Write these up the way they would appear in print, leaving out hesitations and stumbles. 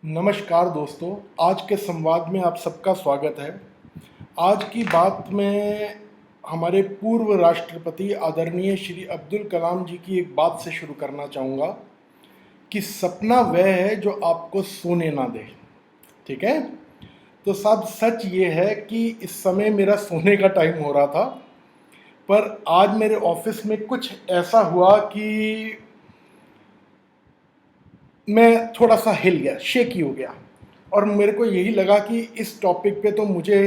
नमस्कार दोस्तों, आज के संवाद में आप सबका स्वागत है। आज की बात में हमारे पूर्व राष्ट्रपति आदरणीय श्री अब्दुल कलाम जी की एक बात से शुरू करना चाहूँगा कि सपना वह है जो आपको सोने ना दे। ठीक है? तो साहब सच ये है कि इस समय मेरा सोने का टाइम हो रहा था, पर आज मेरे ऑफिस में कुछ ऐसा हुआ कि मैं थोड़ा सा हिल गया, शेकी हो गया। और मेरे को यही लगा कि इस टॉपिक पे तो मुझे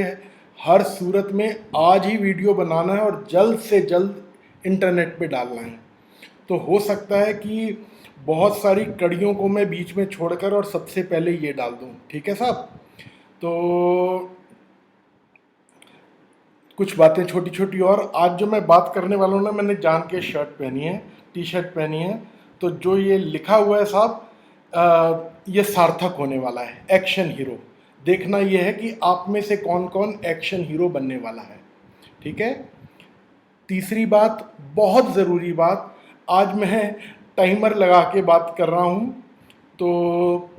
हर सूरत में आज ही वीडियो बनाना है और जल्द से जल्द इंटरनेट पे डालना है। तो हो सकता है कि बहुत सारी कड़ियों को मैं बीच में छोड़कर और सबसे पहले ये डाल दूँ। ठीक है साहब? तो कुछ बातें छोटी छोटी, और आज जो मैं बात करने वाला हूँ ना, मैंने जान के शर्ट पहनी है, टी शर्ट पहनी है। तो जो ये लिखा हुआ है साहब, ये सार्थक होने वाला है, एक्शन हीरो। देखना ये है कि आप में से कौन कौन एक्शन हीरो बनने वाला है। ठीक है? तीसरी बात, बहुत ज़रूरी बात, आज मैं टाइमर लगा के बात कर रहा हूँ। तो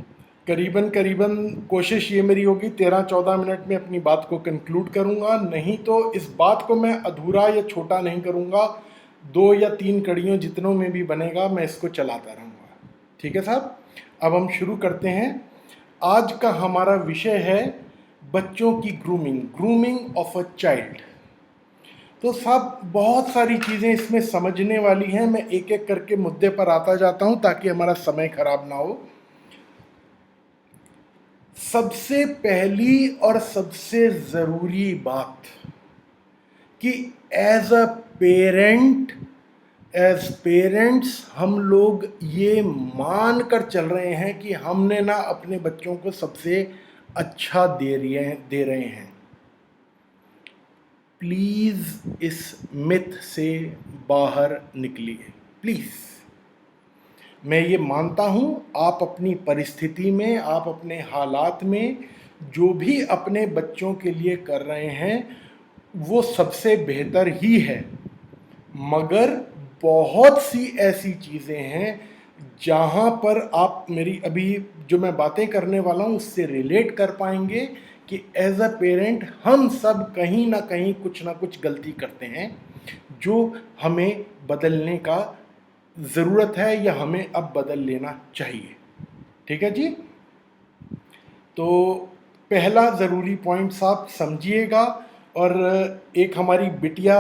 करीबन करीबन कोशिश ये मेरी होगी 13-14 मिनट में अपनी बात को कंक्लूड करूँगा, नहीं तो इस बात को मैं अधूरा या छोटा नहीं करूँगा। 2 या 3 कड़ियों जितनों में भी बनेगा मैं इसको चलाता रहूँगा। ठीक है साहब? अब हम शुरू करते हैं। आज का हमारा विषय है बच्चों की grooming, grooming of a child. तो साहब बहुत सारी चीज़ें इसमें समझने वाली हैं। मैं एक एक करके मुद्दे पर आता जाता हूं ताकि हमारा समय खराब ना हो। सबसे पहली और सबसे ज़रूरी बात कि as a parent, as parents हम लोग ये मान कर चल रहे हैं कि हमने ना अपने बच्चों को सबसे अच्छा दे रहे हैं। प्लीज़ इस मिथ से बाहर निकलिए, प्लीज़। मैं ये मानता हूँ आप अपनी परिस्थिति में, आप अपने हालात में जो भी अपने बच्चों के लिए कर रहे हैं वो सबसे बेहतर ही है, मगर बहुत सी ऐसी चीज़ें हैं जहाँ पर आप मेरी अभी जो मैं बातें करने वाला हूँ उससे रिलेट कर पाएंगे कि एज अ पेरेंट हम सब कहीं ना कहीं कुछ ना कुछ गलती करते हैं जो हमें बदलने का ज़रूरत है या हमें अब बदल लेना चाहिए। ठीक है जी? तो पहला ज़रूरी पॉइंट साहब समझिएगा। और एक हमारी बिटिया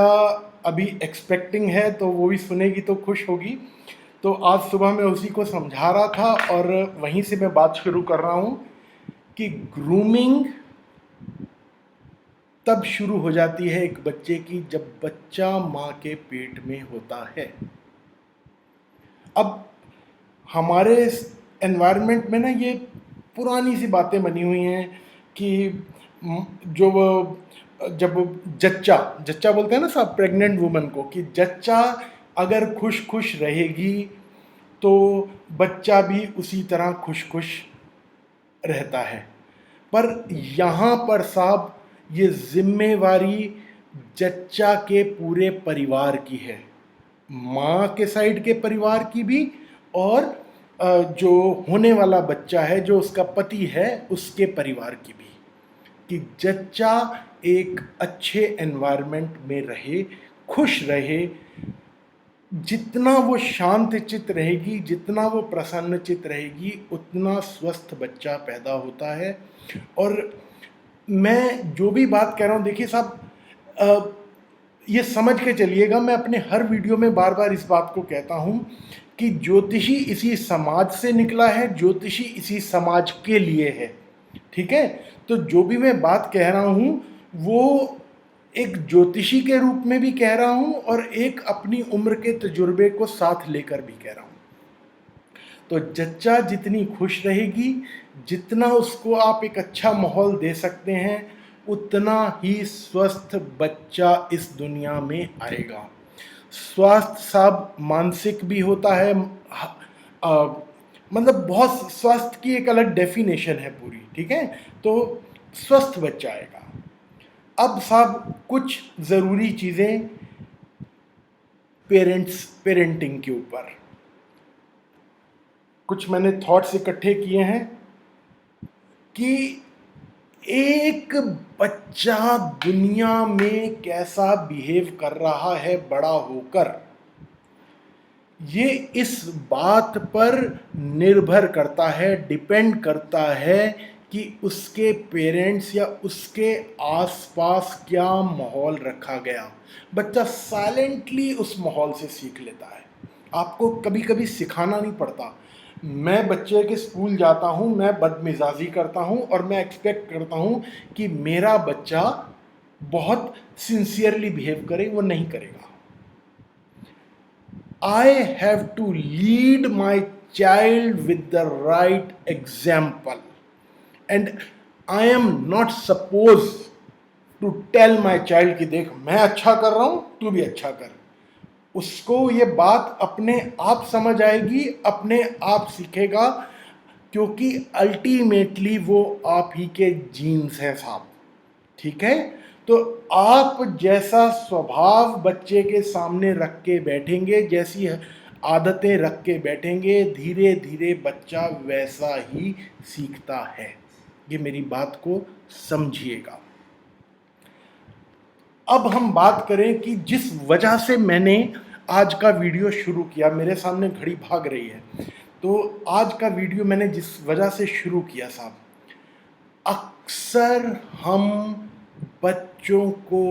अभी एक्सपेक्टिंग है तो वो भी सुनेगी तो खुश होगी। तो आज सुबह मैं उसी को समझा रहा था और वहीं से मैं बात शुरू कर रहा हूँ कि ग्रूमिंग तब शुरू हो जाती है एक बच्चे की जब बच्चा माँ के पेट में होता है। अब हमारे एनवायरनमेंट में ना ये पुरानी सी बातें बनी हुई हैं कि जो वो जब जच्चा जच्चा बोलते हैं ना साहब प्रेग्नेंट वुमन को, कि जच्चा अगर खुश खुश रहेगी तो बच्चा भी उसी तरह खुश खुश रहता है। पर यहाँ पर साहब ये जिम्मेवारी जच्चा के पूरे परिवार की है, माँ के साइड के परिवार की भी, और जो होने वाला बच्चा है, जो उसका पति है, उसके परिवार की भी, कि जच्चा एक अच्छे एनवायरनमेंट में रहे, खुश रहे। जितना वो शांत चित्त रहेगी, जितना वो प्रसन्न चित्त रहेगी, उतना स्वस्थ बच्चा पैदा होता है। और मैं जो भी बात कह रहा हूँ, देखिए साहब, ये समझ के चलिएगा, मैं अपने हर वीडियो में बार बार इस बात को कहता हूँ कि ज्योतिषी इसी समाज से निकला है, ज्योतिषी इसी समाज के लिए है। ठीक है? तो जो भी मैं बात कह रहा हूँ वो एक ज्योतिषी के रूप में भी कह रहा हूँ और एक अपनी उम्र के तजुर्बे को साथ लेकर भी कह रहा हूँ। तो जच्चा जितनी खुश रहेगी, जितना उसको आप एक अच्छा माहौल दे सकते हैं, उतना ही स्वस्थ बच्चा इस दुनिया में आएगा। स्वास्थ्य साहब मानसिक भी होता है, मतलब बहुत स्वास्थ्य की एक अलग डेफिनेशन है पूरी। ठीक है? तो स्वस्थ बच्चा आएगा। अब साहब कुछ ज़रूरी चीज़ें पेरेंटिंग के ऊपर कुछ मैंने थॉट्स इकट्ठे किए हैं। कि एक बच्चा दुनिया में कैसा बिहेव कर रहा है बड़ा होकर, ये इस बात पर निर्भर करता है, डिपेंड करता है कि उसके पेरेंट्स या उसके आसपास क्या माहौल रखा गया। बच्चा साइलेंटली उस माहौल से सीख लेता है, आपको कभी कभी सिखाना नहीं पड़ता। मैं बच्चे के स्कूल जाता हूँ, मैं बदमिजाजी करता हूँ और मैं एक्सपेक्ट करता हूँ कि मेरा बच्चा बहुत सिंसियरली बिहेव करे, वो नहीं करेगा। I have to lead my child with the right example, and I am not supposed to tell my child कि देख मैं अच्छा कर रहा हूं, तू भी अच्छा कर। उसको ये बात अपने आप समझ आएगी, अपने आप सीखेगा, क्योंकि अल्टीमेटली वो आप ही के जीन्स हैं साहब। ठीक है, तो आप जैसा स्वभाव बच्चे के सामने रख के बैठेंगे, जैसी आदतें रख के बैठेंगे, धीरे धीरे बच्चा वैसा ही सीखता है। ये मेरी बात को समझिएगा। अब हम बात करें कि जिस वजह से मैंने आज का वीडियो शुरू किया, मेरे सामने घड़ी भाग रही है, तो आज का वीडियो मैंने जिस वजह से शुरू किया साहब, अक्सर हम बच्चों को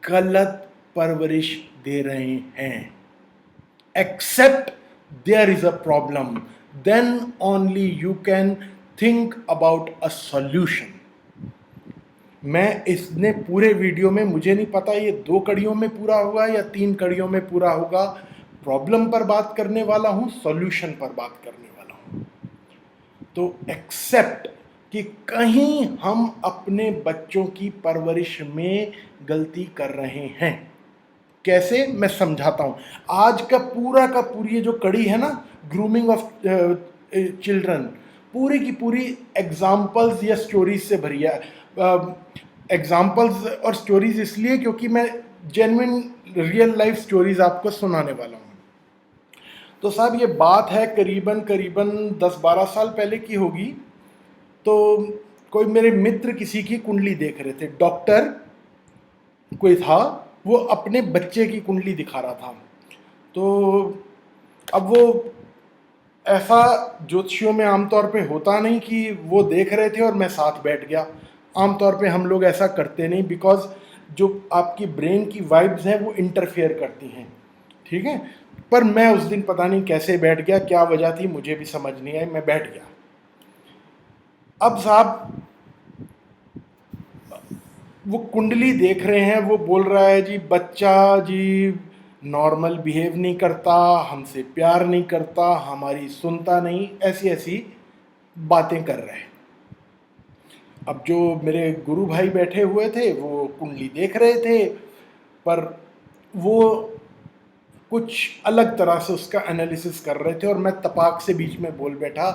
गलत परवरिश दे रहे हैं। Accept there is a problem, then only you can think about a solution. मैं इसने पूरे वीडियो में, मुझे नहीं पता ये 2 कड़ियों में पूरा होगा या 3 कड़ियों में पूरा होगा, प्रॉब्लम पर बात करने वाला हूं, सॉल्यूशन पर बात करने वाला हूं। तो एक्सेप्ट कि कहीं हम अपने बच्चों की परवरिश में गलती कर रहे हैं। कैसे, मैं समझाता हूं। आज का पूरी ये जो कड़ी है ना, ग्रूमिंग ऑफ चिल्ड्रन, पूरी की पूरी एग्जाम्पल्स या स्टोरीज से भरी है। एग्जाम्पल्स और स्टोरीज इसलिए क्योंकि मैं जेन्युइन रियल लाइफ स्टोरीज आपको सुनाने वाला हूं। तो साहब ये बात है करीबन 10-12 साल पहले की होगी। तो कोई मेरे मित्र किसी की कुंडली देख रहे थे, डॉक्टर कोई था, वो अपने बच्चे की कुंडली दिखा रहा था। तो अब वो, ऐसा ज्योतिषियों में आमतौर पे होता नहीं कि वो देख रहे थे और मैं साथ बैठ गया। आमतौर पे हम लोग ऐसा करते नहीं, बिकॉज जो आपकी ब्रेन की वाइब्स हैं वो इंटरफेयर करती हैं। ठीक है, पर मैं उस दिन पता नहीं कैसे बैठ गया, क्या वजह थी मुझे भी समझ नहीं आई, मैं बैठ गया। अब साहब वो कुंडली देख रहे हैं, वो बोल रहा है जी बच्चा जी नॉर्मल बिहेव नहीं करता, हमसे प्यार नहीं करता, हमारी सुनता नहीं, ऐसी ऐसी बातें कर रहे हैं। अब जो मेरे गुरु भाई बैठे हुए थे वो कुंडली देख रहे थे, पर वो कुछ अलग तरह से उसका एनालिसिस कर रहे थे और मैं तपाक से बीच में बोल बैठा।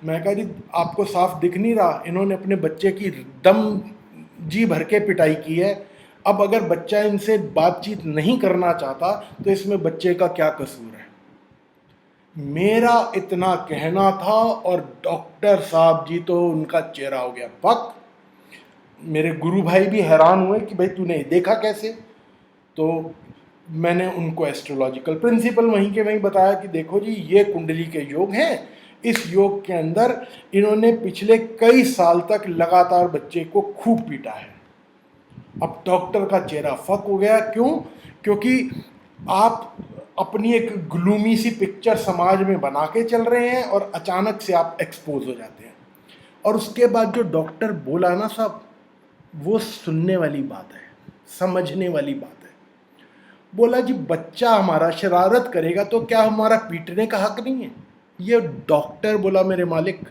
मैं कहा जी आपको साफ दिख नहीं रहा, इन्होंने अपने बच्चे की दम जी भर के पिटाई की है। अब अगर बच्चा इनसे बातचीत नहीं करना चाहता तो इसमें बच्चे का क्या कसूर है। मेरा इतना कहना था और डॉक्टर साहब जी तो उनका चेहरा हो गया पक। मेरे गुरु भाई भी हैरान हुए कि भाई तूने देखा कैसे। तो मैंने उनको एस्ट्रोलॉजिकल प्रिंसिपल वहीं के वहीं बताया कि देखो जी ये कुंडली के योग हैं, इस योग के अंदर इन्होंने पिछले कई साल तक लगातार बच्चे को खूब पीटा है। अब डॉक्टर का चेहरा फक हो गया। क्यों? क्योंकि आप अपनी एक ग्लूमी सी पिक्चर समाज में बना के चल रहे हैं और अचानक से आप एक्सपोज हो जाते हैं। और उसके बाद जो डॉक्टर बोला ना साहब, वो सुनने वाली बात है, समझने वाली बात है। बोला जी बच्चा हमारा शरारत करेगा तो क्या हमारा पीटने का हक नहीं है? ये डॉक्टर बोला मेरे मालिक।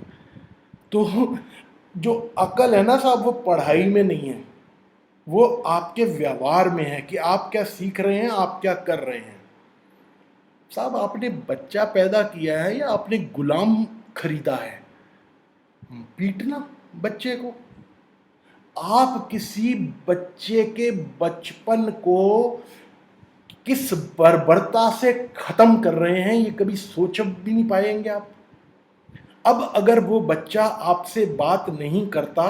तो जो अकल है ना साहब, वो पढ़ाई में नहीं है, वो आपके व्यवहार में है कि आप क्या सीख रहे हैं, आप क्या कर रहे हैं। साहब आपने बच्चा पैदा किया है या आपने गुलाम खरीदा है? पीटना बच्चे को, आप किसी बच्चे के बचपन को किस बर्बरता से खत्म कर रहे हैं, ये कभी सोच भी नहीं पाएंगे आप। अब अगर वो बच्चा आपसे बात नहीं करता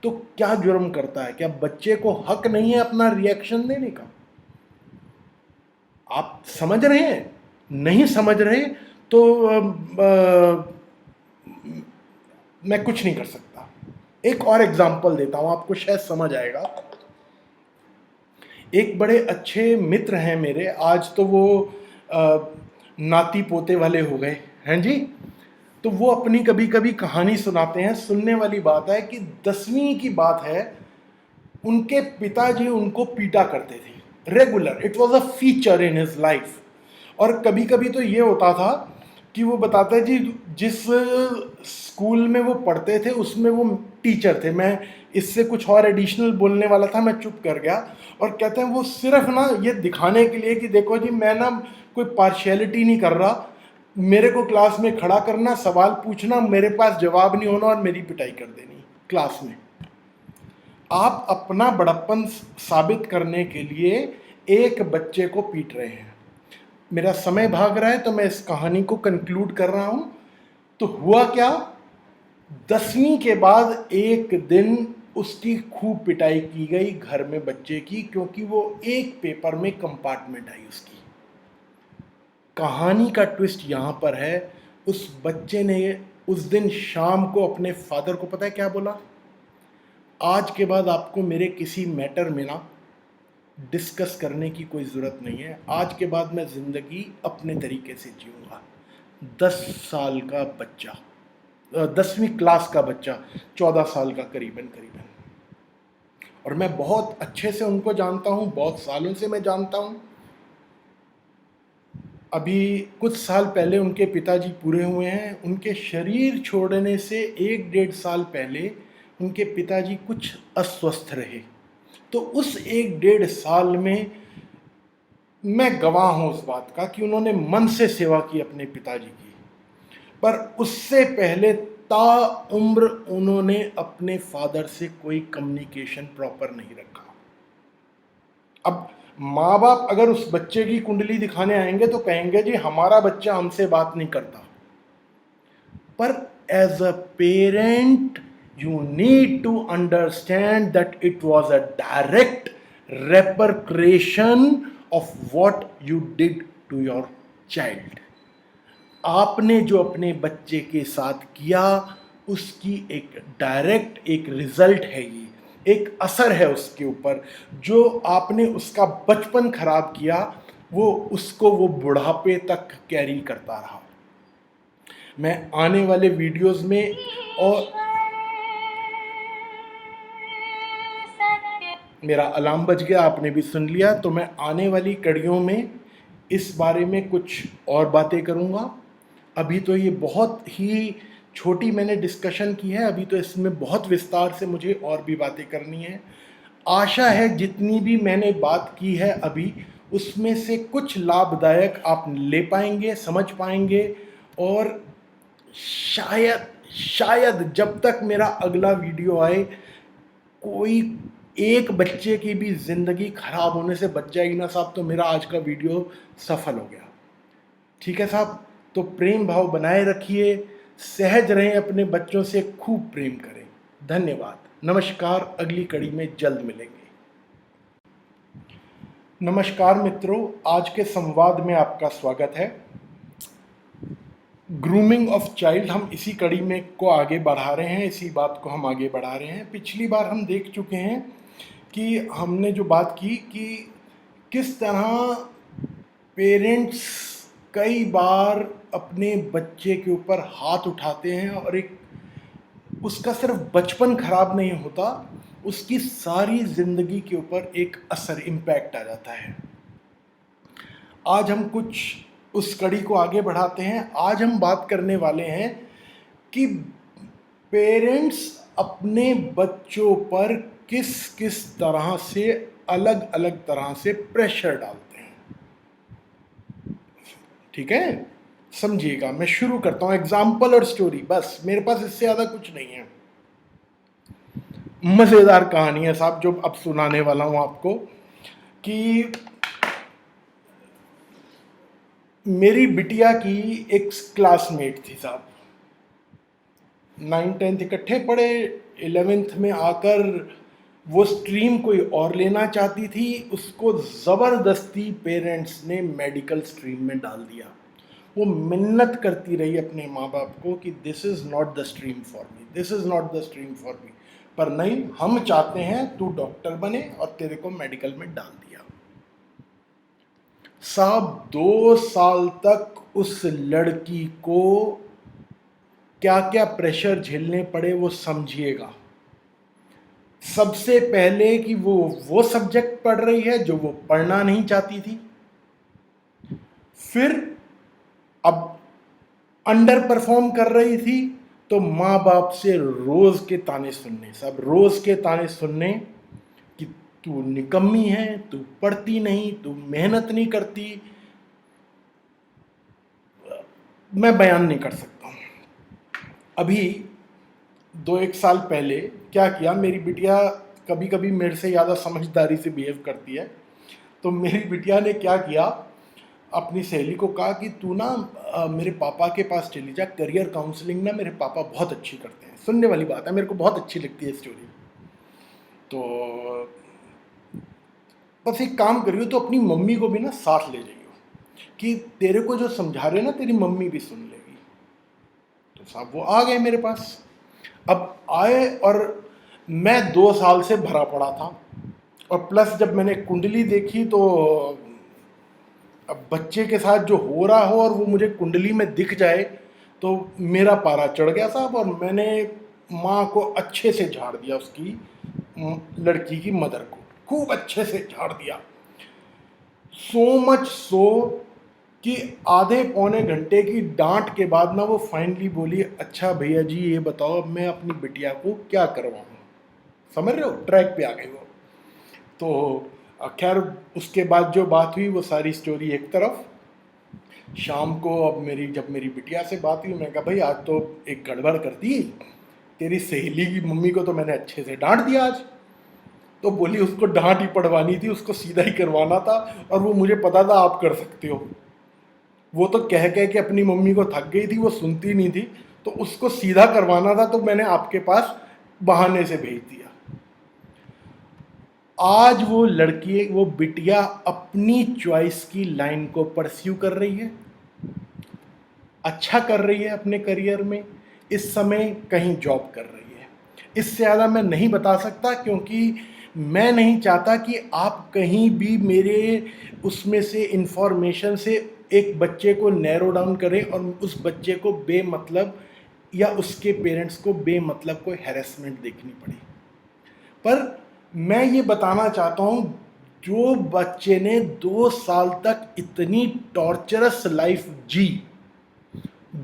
तो क्या जुर्म करता है? क्या बच्चे को हक नहीं है अपना रिएक्शन देने का? आप समझ रहे हैं? नहीं समझ रहे तो मैं कुछ नहीं कर सकता। एक और एग्जांपल देता हूं, आपको शायद समझ आएगा। एक बड़े अच्छे मित्र हैं मेरे, आज तो वो नाती पोते वाले हो गए हैं जी। तो वो अपनी कभी कभी कहानी सुनाते हैं। सुनने वाली बात है कि 10वीं की बात है, उनके पिताजी उनको पीटा करते थे regular. It was a feature in his life. और कभी कभी तो ये होता था कि वो बताते हैं जी, जिस स्कूल में वो पढ़ते थे उसमें वो टीचर थे। मैं इससे कुछ और एडिशनल बोलने वाला था, मैं चुप कर गया। और कहते हैं वो सिर्फ ना ये दिखाने के लिए कि देखो जी, मैं ना कोई पार्शियलिटी नहीं कर रहा, मेरे को क्लास में खड़ा करना, सवाल पूछना, मेरे पास जवाब नहीं होना और मेरी पिटाई कर देनी क्लास में। आप अपना बड़प्पन साबित करने के लिए एक बच्चे को पीट रहे हैं। मेरा समय भाग रहा है तो मैं इस कहानी को कंक्लूड कर रहा हूं। तो हुआ क्या, 10वीं के बाद एक दिन उसकी खूब पिटाई की गई घर में बच्चे की, क्योंकि वो एक पेपर में कंपार्टमेंट आई उसकी। कहानी का ट्विस्ट यहां पर है, उस बच्चे ने उस दिन शाम को अपने फादर को पता है क्या बोला? आज के बाद आपको मेरे किसी मैटर में ना डिस्कस करने की कोई ज़रूरत नहीं है। आज के बाद मैं ज़िंदगी अपने तरीके से जीऊँगा। 10 साल का बच्चा, 10वीं क्लास का बच्चा, 14 साल का करीबन करीबन। और मैं बहुत अच्छे से उनको जानता हूँ, बहुत सालों से मैं जानता हूँ। अभी कुछ साल पहले उनके पिताजी पूरे हुए हैं। उनके शरीर छोड़ने से 1-1.5 साल पहले उनके पिताजी कुछ अस्वस्थ रहे। तो उस 1-1.5 साल में मैं गवाह हूं उस बात का कि उन्होंने मन से सेवा की अपने पिताजी की। पर उससे पहले ताउम्र उन्होंने अपने फादर से कोई कम्युनिकेशन प्रॉपर नहीं रखा। अब माँ बाप अगर उस बच्चे की कुंडली दिखाने आएंगे तो कहेंगे जी हमारा बच्चा हमसे बात नहीं करता। पर as a parent you need to understand that it was a direct repercussion of what you did to your child. आपने जो अपने बच्चे के साथ किया उसकी एक डायरेक्ट एक रिजल्ट है, ये एक असर है उसके ऊपर। जो आपने उसका बचपन खराब किया वो उसको वो बुढ़ापे तक कैरी करता रहा। मैं आने वाले वीडियोस में, और मेरा अलार्म बज गया, आपने भी सुन लिया, तो मैं आने वाली कड़ियों में इस बारे में कुछ और बातें करूँगा। अभी तो ये बहुत ही छोटी मैंने डिस्कशन की है, अभी तो इसमें बहुत विस्तार से मुझे और भी बातें करनी है। आशा है जितनी भी मैंने बात की है अभी, उसमें से कुछ लाभदायक आप ले पाएंगे, समझ पाएंगे। और शायद शायद जब तक मेरा अगला वीडियो आए, कोई एक बच्चे की भी ज़िंदगी खराब होने से बच जाएगी ना साहब, तो मेरा आज का वीडियो सफल हो गया। ठीक है साहब, तो प्रेम भाव बनाए रखिए, सहज रहें, अपने बच्चों से खूब प्रेम करें। धन्यवाद, नमस्कार, अगली कड़ी में जल्द मिलेंगे। नमस्कार मित्रों, आज के संवाद में आपका स्वागत है। ग्रूमिंग ऑफ चाइल्ड, हम इसी कड़ी में को आगे बढ़ा रहे हैं, इसी बात को हम आगे बढ़ा रहे हैं। पिछली बार हम देख चुके हैं कि हमने जो बात की कि किस तरह पेरेंट्स कई बार अपने बच्चे के ऊपर हाथ उठाते हैं और एक उसका सिर्फ बचपन खराब नहीं होता, उसकी सारी ज़िंदगी के ऊपर एक असर, इम्पैक्ट आ जाता है। आज हम कुछ उस कड़ी को आगे बढ़ाते हैं। आज हम बात करने वाले हैं कि पेरेंट्स अपने बच्चों पर किस किस तरह से अलग अलग तरह से प्रेशर डालते हैं। ठीक है, समझिएगा। मैं शुरू करता हूं, एग्जाम्पल और स्टोरी, बस मेरे पास इससे ज़्यादा कुछ नहीं है। मज़ेदार कहानी है साहब जो अब सुनाने वाला हूं आपको, कि मेरी बिटिया की एक क्लासमेट थी साहब। नाइन टेंथ इकट्ठे पढ़े, 11th में आकर वो स्ट्रीम कोई और लेना चाहती थी, उसको ज़बरदस्ती पेरेंट्स ने मेडिकल स्ट्रीम में डाल दिया। वो मिन्नत करती रही अपने माँ बाप को कि this is not the stream for me, this is not the stream for me, पर नहीं, हम चाहते हैं तू डॉक्टर बने, और तेरे को मेडिकल में डाल दिया। साहब 2 साल तक उस लड़की को क्या क्या प्रेशर झेलने पड़े वो समझिएगा। सबसे पहले कि वो सब्जेक्ट पढ़ रही है जो वो पढ़ना नहीं चाहती थी, फिर अब अंडर परफॉर्म कर रही थी, तो माँ बाप से रोज के ताने सुनने, सब रोज के ताने सुनने कि तू निकम्मी है, तू पढ़ती नहीं, तू मेहनत नहीं करती। मैं बयान नहीं कर सकता हूँ। अभी 2-1 साल पहले क्या किया, मेरी बिटिया कभी कभी मेरे से ज़्यादा समझदारी से बिहेव करती है, तो मेरी बिटिया ने क्या किया, अपनी सहेली को कहा कि तू ना मेरे पापा के पास चली जा, करियर काउंसलिंग ना मेरे पापा बहुत अच्छी करते हैं। सुनने वाली बात है, मेरे को बहुत अच्छी लगती है स्टोरी। तो बस एक काम करियो, तो अपनी मम्मी को भी ना साथ ले जाइयो, कि तेरे को जो समझा रहे ना तेरी मम्मी भी सुन लेगी। तो साहब वो आ गए मेरे पास। अब आए और मैं 2 साल से भरा पड़ा था, और प्लस जब मैंने कुंडली देखी तो अब बच्चे के साथ जो हो रहा हो और वो मुझे कुंडली में दिख जाए तो मेरा पारा चढ़ गया साहब, और मैंने माँ को अच्छे से झाड़ दिया, उसकी लड़की की मदर को खूब अच्छे से झाड़ दिया। सो मच सो कि आधे पौने घंटे की डांट के बाद ना वो फाइनली बोली, अच्छा भैया जी ये बताओ अब मैं अपनी बिटिया को क्या करवाऊँ। समझ रहे हो, ट्रैक पे आ गई वो। तो खैर उसके बाद जो बात हुई वो सारी स्टोरी एक तरफ। शाम को अब जब मेरी बिटिया से बात हुई, मैं कहा भाई आज तो एक गड़बड़ कर दी, तेरी सहेली की मम्मी को तो मैंने अच्छे से डांट दिया आज। तो बोली उसको डांट ही पड़वानी थी, उसको सीधा ही करवाना था, और वो मुझे पता था आप कर सकते हो। वो तो कह कह के अपनी मम्मी को थक गई थी, वो सुनती नहीं थी, तो उसको सीधा करवाना था, तो मैंने आपके पास बहाने से भेज दिया। आज वो लड़की, वो बिटिया अपनी चॉइस की लाइन को परस्यू कर रही है, अच्छा कर रही है अपने करियर में, इस समय कहीं जॉब कर रही है। इससे ज़्यादा मैं नहीं बता सकता, क्योंकि मैं नहीं चाहता कि आप कहीं भी मेरे उसमें से इंफॉर्मेशन से एक बच्चे को नैरो डाउन करें और उस बच्चे को बेमतलब या उसके पेरेंट्स को बेमतलब कोई हैरेसमेंट देखनी पड़े। पर मैं ये बताना चाहता हूँ, जो बच्चे ने 2 साल तक इतनी टॉर्चरस लाइफ जी,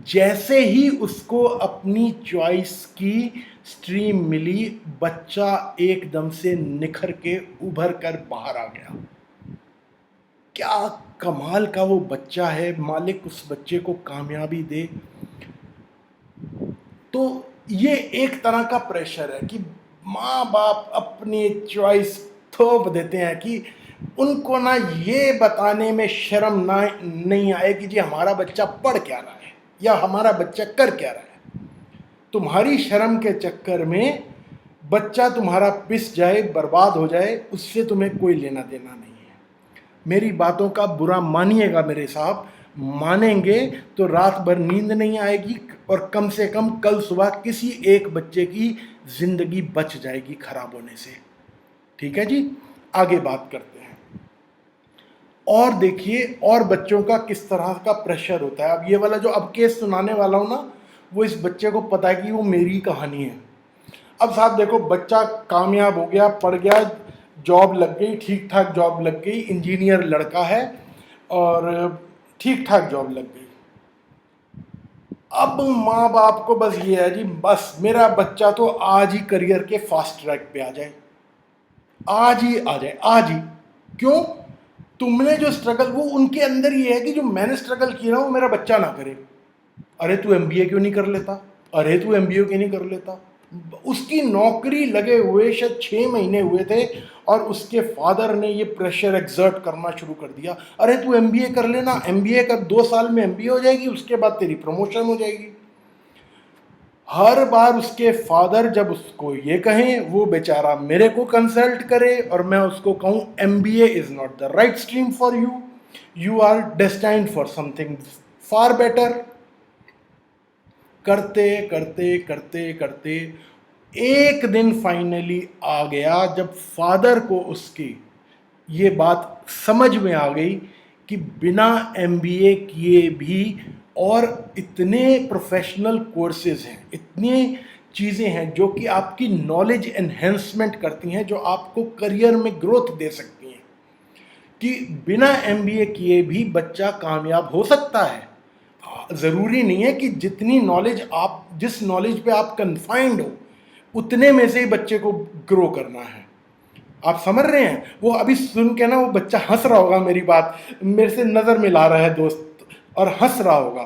जैसे ही उसको अपनी चॉइस की स्ट्रीम मिली, बच्चा एकदम से निखर के उभर कर बाहर आ गया। क्या कमाल का वो बच्चा है, मालिक उस बच्चे को कामयाबी दे। तो ये एक तरह का प्रेशर है कि माँ बाप अपनी चॉइस थोप देते हैं, कि उनको ना ये बताने में शर्म ना नहीं आए कि जी हमारा बच्चा पढ़ क्या रहा है या हमारा बच्चा कर क्या रहा है। तुम्हारी शर्म के चक्कर में बच्चा तुम्हारा पिस जाए, बर्बाद हो जाए, उससे तुम्हें कोई लेना देना नहीं है। मेरी बातों का बुरा मानिएगा मेरे साहब, मानेंगे तो रात भर नींद नहीं आएगी, और कम से कम कल सुबह किसी एक बच्चे की जिंदगी बच जाएगी खराब होने से। ठीक है जी, आगे बात करते हैं। और देखिए और बच्चों का किस तरह का प्रेशर होता है। अब ये वाला जो अब केस सुनाने वाला हूं ना, वो इस बच्चे को पता है कि वो मेरी कहानी है। अब साहब देखो, बच्चा कामयाब हो गया, पढ़ गया, जॉब लग गई, ठीक ठाक जॉब लग गई, इंजीनियर लड़का है और ठीक ठाक जॉब लग गई। अब माँ बाप को बस ये है जी, बस मेरा बच्चा तो आज ही करियर के फास्ट ट्रैक पे आ जाए, आज ही आ जाए, आज ही। क्यों? तुमने जो स्ट्रगल, वो उनके अंदर ये है कि जो मैंने स्ट्रगल किया ना वो मेरा बच्चा ना करे। अरे तू एमबीए क्यों नहीं कर लेता, अरे तू एमबीए क्यों नहीं कर लेता। उसकी नौकरी लगे हुए शायद 6 महीने हुए थे, और उसके फादर ने ये प्रेशर एक्सर्ट करना शुरू कर दिया, अरे तू एमबीए कर लेना, एमबीए कर, 2 साल में एमबीए हो जाएगी, उसके बाद तेरी प्रमोशन हो जाएगी। हर बार उसके फादर जब उसको ये कहें, वो बेचारा मेरे को कंसल्ट करे और मैं उसको कहूँ MBA is not the right stream for you, you are destined for something far better. करते करते करते करते एक दिन फाइनली आ गया जब फादर को उसकी ये बात समझ में आ गई कि बिना MBA किए भी और इतने प्रोफेशनल कोर्सेज हैं, इतनी चीज़ें हैं जो कि आपकी नॉलेज एनहेंसमेंट करती हैं, जो आपको करियर में ग्रोथ दे सकती हैं, कि बिना MBA किए भी बच्चा कामयाब हो सकता है। ज़रूरी नहीं है कि जितनी नॉलेज आप, जिस नॉलेज पे आप कन्फाइंड हो, उतने में से ही बच्चे को ग्रो करना है। आप समझ रहे हैं? वो अभी सुन के ना वो बच्चा हंस रहा होगा मेरी बात, मेरे से नज़र मिला रहा है दोस्त और हंस रहा होगा।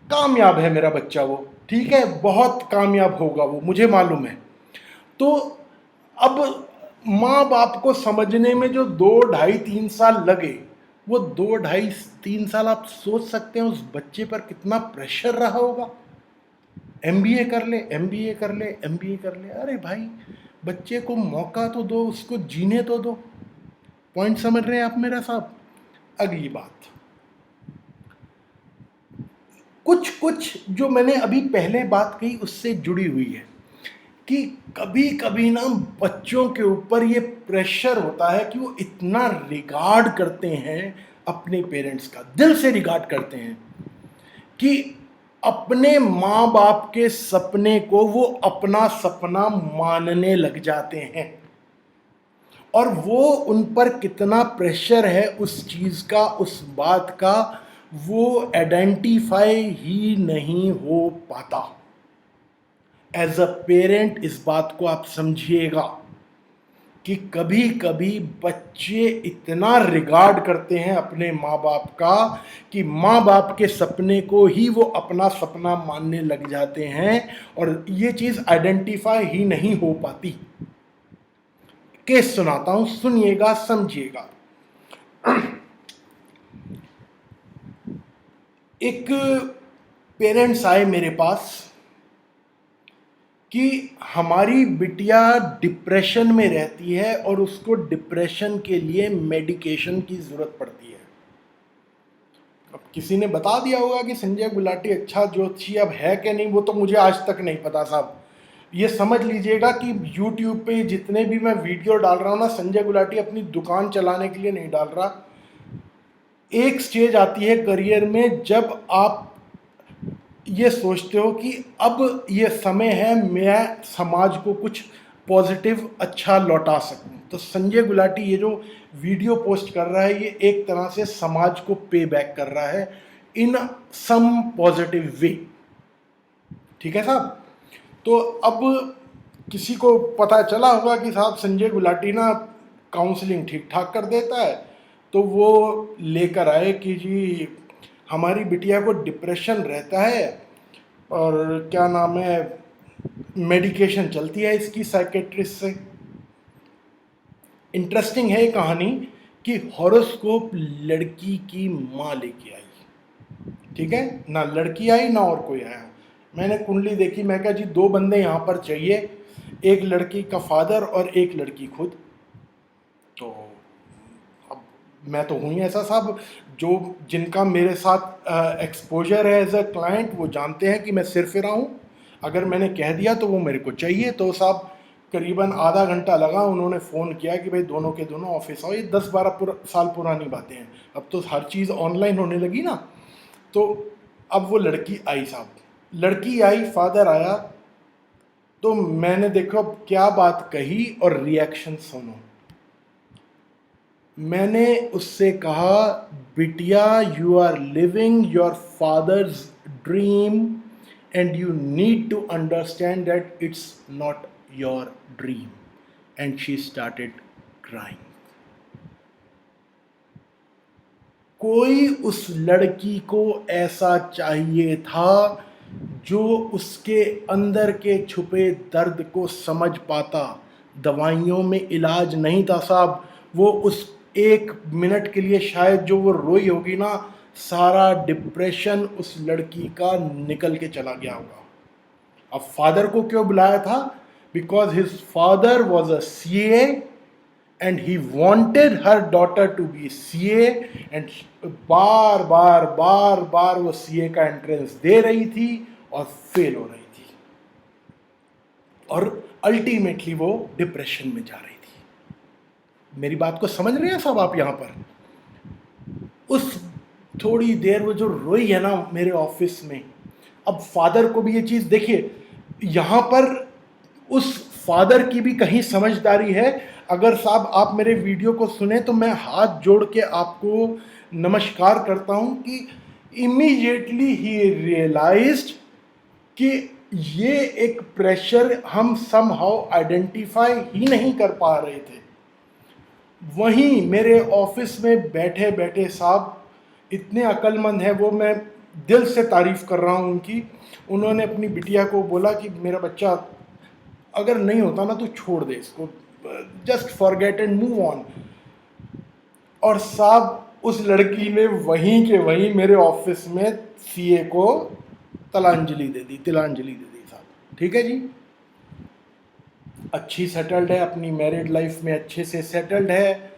कामयाब है मेरा बच्चा वो, ठीक है, बहुत कामयाब होगा वो, मुझे मालूम है। तो अब माँ बाप को समझने में जो 2 ढाई 3 साल लगे, वो 2 ढाई 3 साल आप सोच सकते हैं उस बच्चे पर कितना प्रेशर रहा होगा। MBA कर ले, MBA कर ले, MBA कर ले। अरे भाई, बच्चे को मौका तो दो, उसको जीने तो दो। पॉइंट समझ रहे हैं आप मेरा साहब? अगली बात, कुछ कुछ जो मैंने अभी पहले बात कही उससे जुड़ी हुई है कि कभी कभी ना बच्चों के ऊपर ये प्रेशर होता है कि वो इतना रिगार्ड करते हैं अपने पेरेंट्स का, दिल से रिगार्ड करते हैं कि अपने माँ बाप के सपने को वो अपना सपना मानने लग जाते हैं। और वो उन पर कितना प्रेशर है उस चीज़ का, उस बात का, वो आइडेंटिफाई ही नहीं हो पाता। एज अ पेरेंट इस बात को आप समझिएगा कि कभी कभी बच्चे इतना रिगार्ड करते हैं अपने माँ बाप का कि माँ बाप के सपने को ही वो अपना सपना मानने लग जाते हैं, और ये चीज़ आइडेंटिफाई ही नहीं हो पाती। केस सुनाता हूं, सुनिएगा, समझिएगा। एक पेरेंट्स आए मेरे पास कि हमारी बिटिया डिप्रेशन में रहती है और उसको डिप्रेशन के लिए मेडिकेशन की ज़रूरत पड़ती है। अब किसी ने बता दिया होगा कि संजय गुलाटी अच्छा ज्योतिषी अब है कि नहीं, वो तो मुझे आज तक नहीं पता साहब। ये समझ लीजिएगा कि YouTube पे जितने भी मैं वीडियो डाल रहा हूँ ना, संजय गुलाटी अपनी दुकान चलाने के लिए नहीं डाल रहा। एक स्टेज आती है करियर में जब आप ये सोचते हो कि अब ये समय है मैं समाज को कुछ पॉजिटिव अच्छा लौटा सकूं, तो संजय गुलाटी ये जो वीडियो पोस्ट कर रहा है, ये एक तरह से समाज को पे बैक कर रहा है इन सम पॉजिटिव वे। ठीक है साहब? तो अब किसी को पता चला होगा कि साहब संजय गुलाटी ना काउंसलिंग ठीक ठाक कर देता है, तो वो लेकर आए कि जी हमारी बिटिया को डिप्रेशन रहता है और क्या नाम है, मेडिकेशन चलती है इसकी साइकेट्रिस्ट से। इंटरेस्टिंग है ये कहानी कि हॉरोस्कोप लड़की की माँ लेके आई। ठीक है ना, लड़की आई ना और कोई आया। मैंने कुंडली देखी, मैं कहा जी 2 बंदे यहाँ पर चाहिए, एक लड़की का फादर और एक लड़की खुद। तो अब मैं तो हूँ ही ऐसा साहब, जो जिनका मेरे साथ एक्सपोजर है एज अ क्लाइंट, वो जानते हैं कि मैं सिर फिरा हूँ। अगर मैंने कह दिया तो वो मेरे को चाहिए। तो साहब करीबन आधा घंटा लगा, उन्होंने फ़ोन किया कि भाई दोनों के दोनों ऑफिस आओ। ये 10-12 साल पुरानी बातें हैं, अब तो हर चीज़ ऑनलाइन होने लगी ना। तो अब वो लड़की आई साहब, लड़की आई, फादर आया, तो मैंने देखो अब क्या बात कही और रिएक्शन सुनो। मैंने उससे कहा, बिटिया you are living your father's dream and you need to understand that it's not your dream. And she started crying. कोई उस लड़की को ऐसा चाहिए था जो उसके अंदर के छुपे दर्द को समझ पाता। दवाइयों में इलाज नहीं था साहब। वो उस 1 मिनट के लिए शायद जो वो रोई होगी ना, सारा डिप्रेशन उस लड़की का निकल के चला गया होगा। अब फादर को क्यों बुलाया था? Because his father was a CA and he wanted her daughter to be CA and बार बार वो CA का एंट्रेंस दे रही थी और फेल हो रही थी और अल्टीमेटली वो डिप्रेशन में जा रही थी। मेरी बात को समझ रहे हैं सब आप यहाँ पर? उस थोड़ी देर वो जो रोई है ना मेरे ऑफिस में, अब फादर को भी ये चीज़ देखिए, यहाँ पर उस फादर की भी कहीं समझदारी है। अगर साहब आप मेरे वीडियो को सुने तो मैं हाथ जोड़ के आपको नमस्कार करता हूँ कि इमीडिएटली ही रियलाइज्ड कि ये एक प्रेशर हम समहाउ आइडेंटिफाई ही नहीं कर पा रहे थे। वहीं मेरे ऑफिस में बैठे बैठे साहब इतने अक्लमंद हैं, वो मैं दिल से तारीफ़ कर रहा हूँ उनकी। उन्होंने अपनी बिटिया को बोला कि मेरा बच्चा अगर नहीं होता ना तो छोड़ दे इसको, just forget and move on. और साहब उस लड़की ने वहीं के वहीं मेरे ऑफिस में सीए को तिलांजलि दे दी साहब। ठीक है जी, अच्छी सेटल्ड है, अपनी मैरिड लाइफ में अच्छे से सेटल्ड है,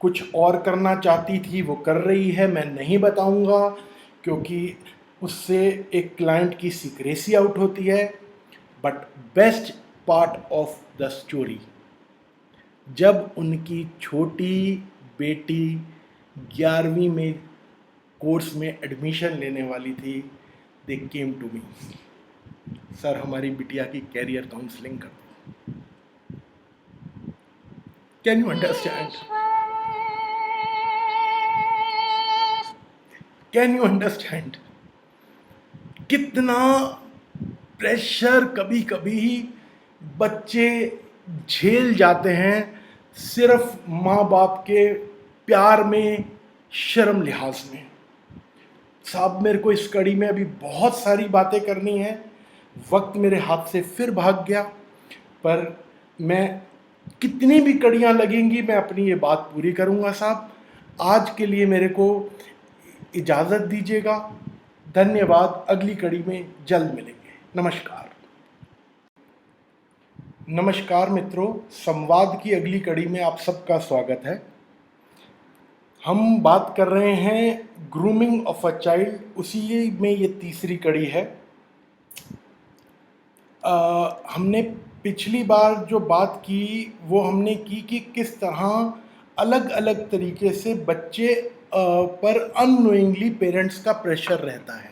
कुछ और करना चाहती थी वो कर रही है, मैं नहीं बताऊंगा क्योंकि उससे एक क्लाइंट की सीक्रेसी आउट होती है। But best part of the story, जब उनकी छोटी बेटी 11वीं में कोर्स में एडमिशन लेने वाली थी, दे केम टू मी, सर हमारी बिटिया की कैरियर काउंसलिंग कर दो। Can you understand? Can you understand कितना प्रेशर कभी कभी बच्चे झेल जाते हैं सिर्फ माँ बाप के प्यार में, शर्म लिहाज में। साहब मेरे को इस कड़ी में अभी बहुत सारी बातें करनी है, वक्त मेरे हाथ से फिर भाग गया, पर मैं कितनी भी कड़ियाँ लगेंगी मैं अपनी ये बात पूरी करूँगा साहब। आज के लिए मेरे को इजाज़त दीजिएगा, धन्यवाद। अगली कड़ी में जल्द मिलेंगे। नमस्कार। नमस्कार मित्रों, संवाद की अगली कड़ी में आप सबका स्वागत है। हम बात कर रहे हैं ग्रूमिंग ऑफ अ चाइल्ड, उसी में ये तीसरी कड़ी है। हमने पिछली बार जो बात की वो हमने की कि किस तरह अलग अलग तरीके से बच्चे पर अननोइंगली पेरेंट्स का प्रेशर रहता है,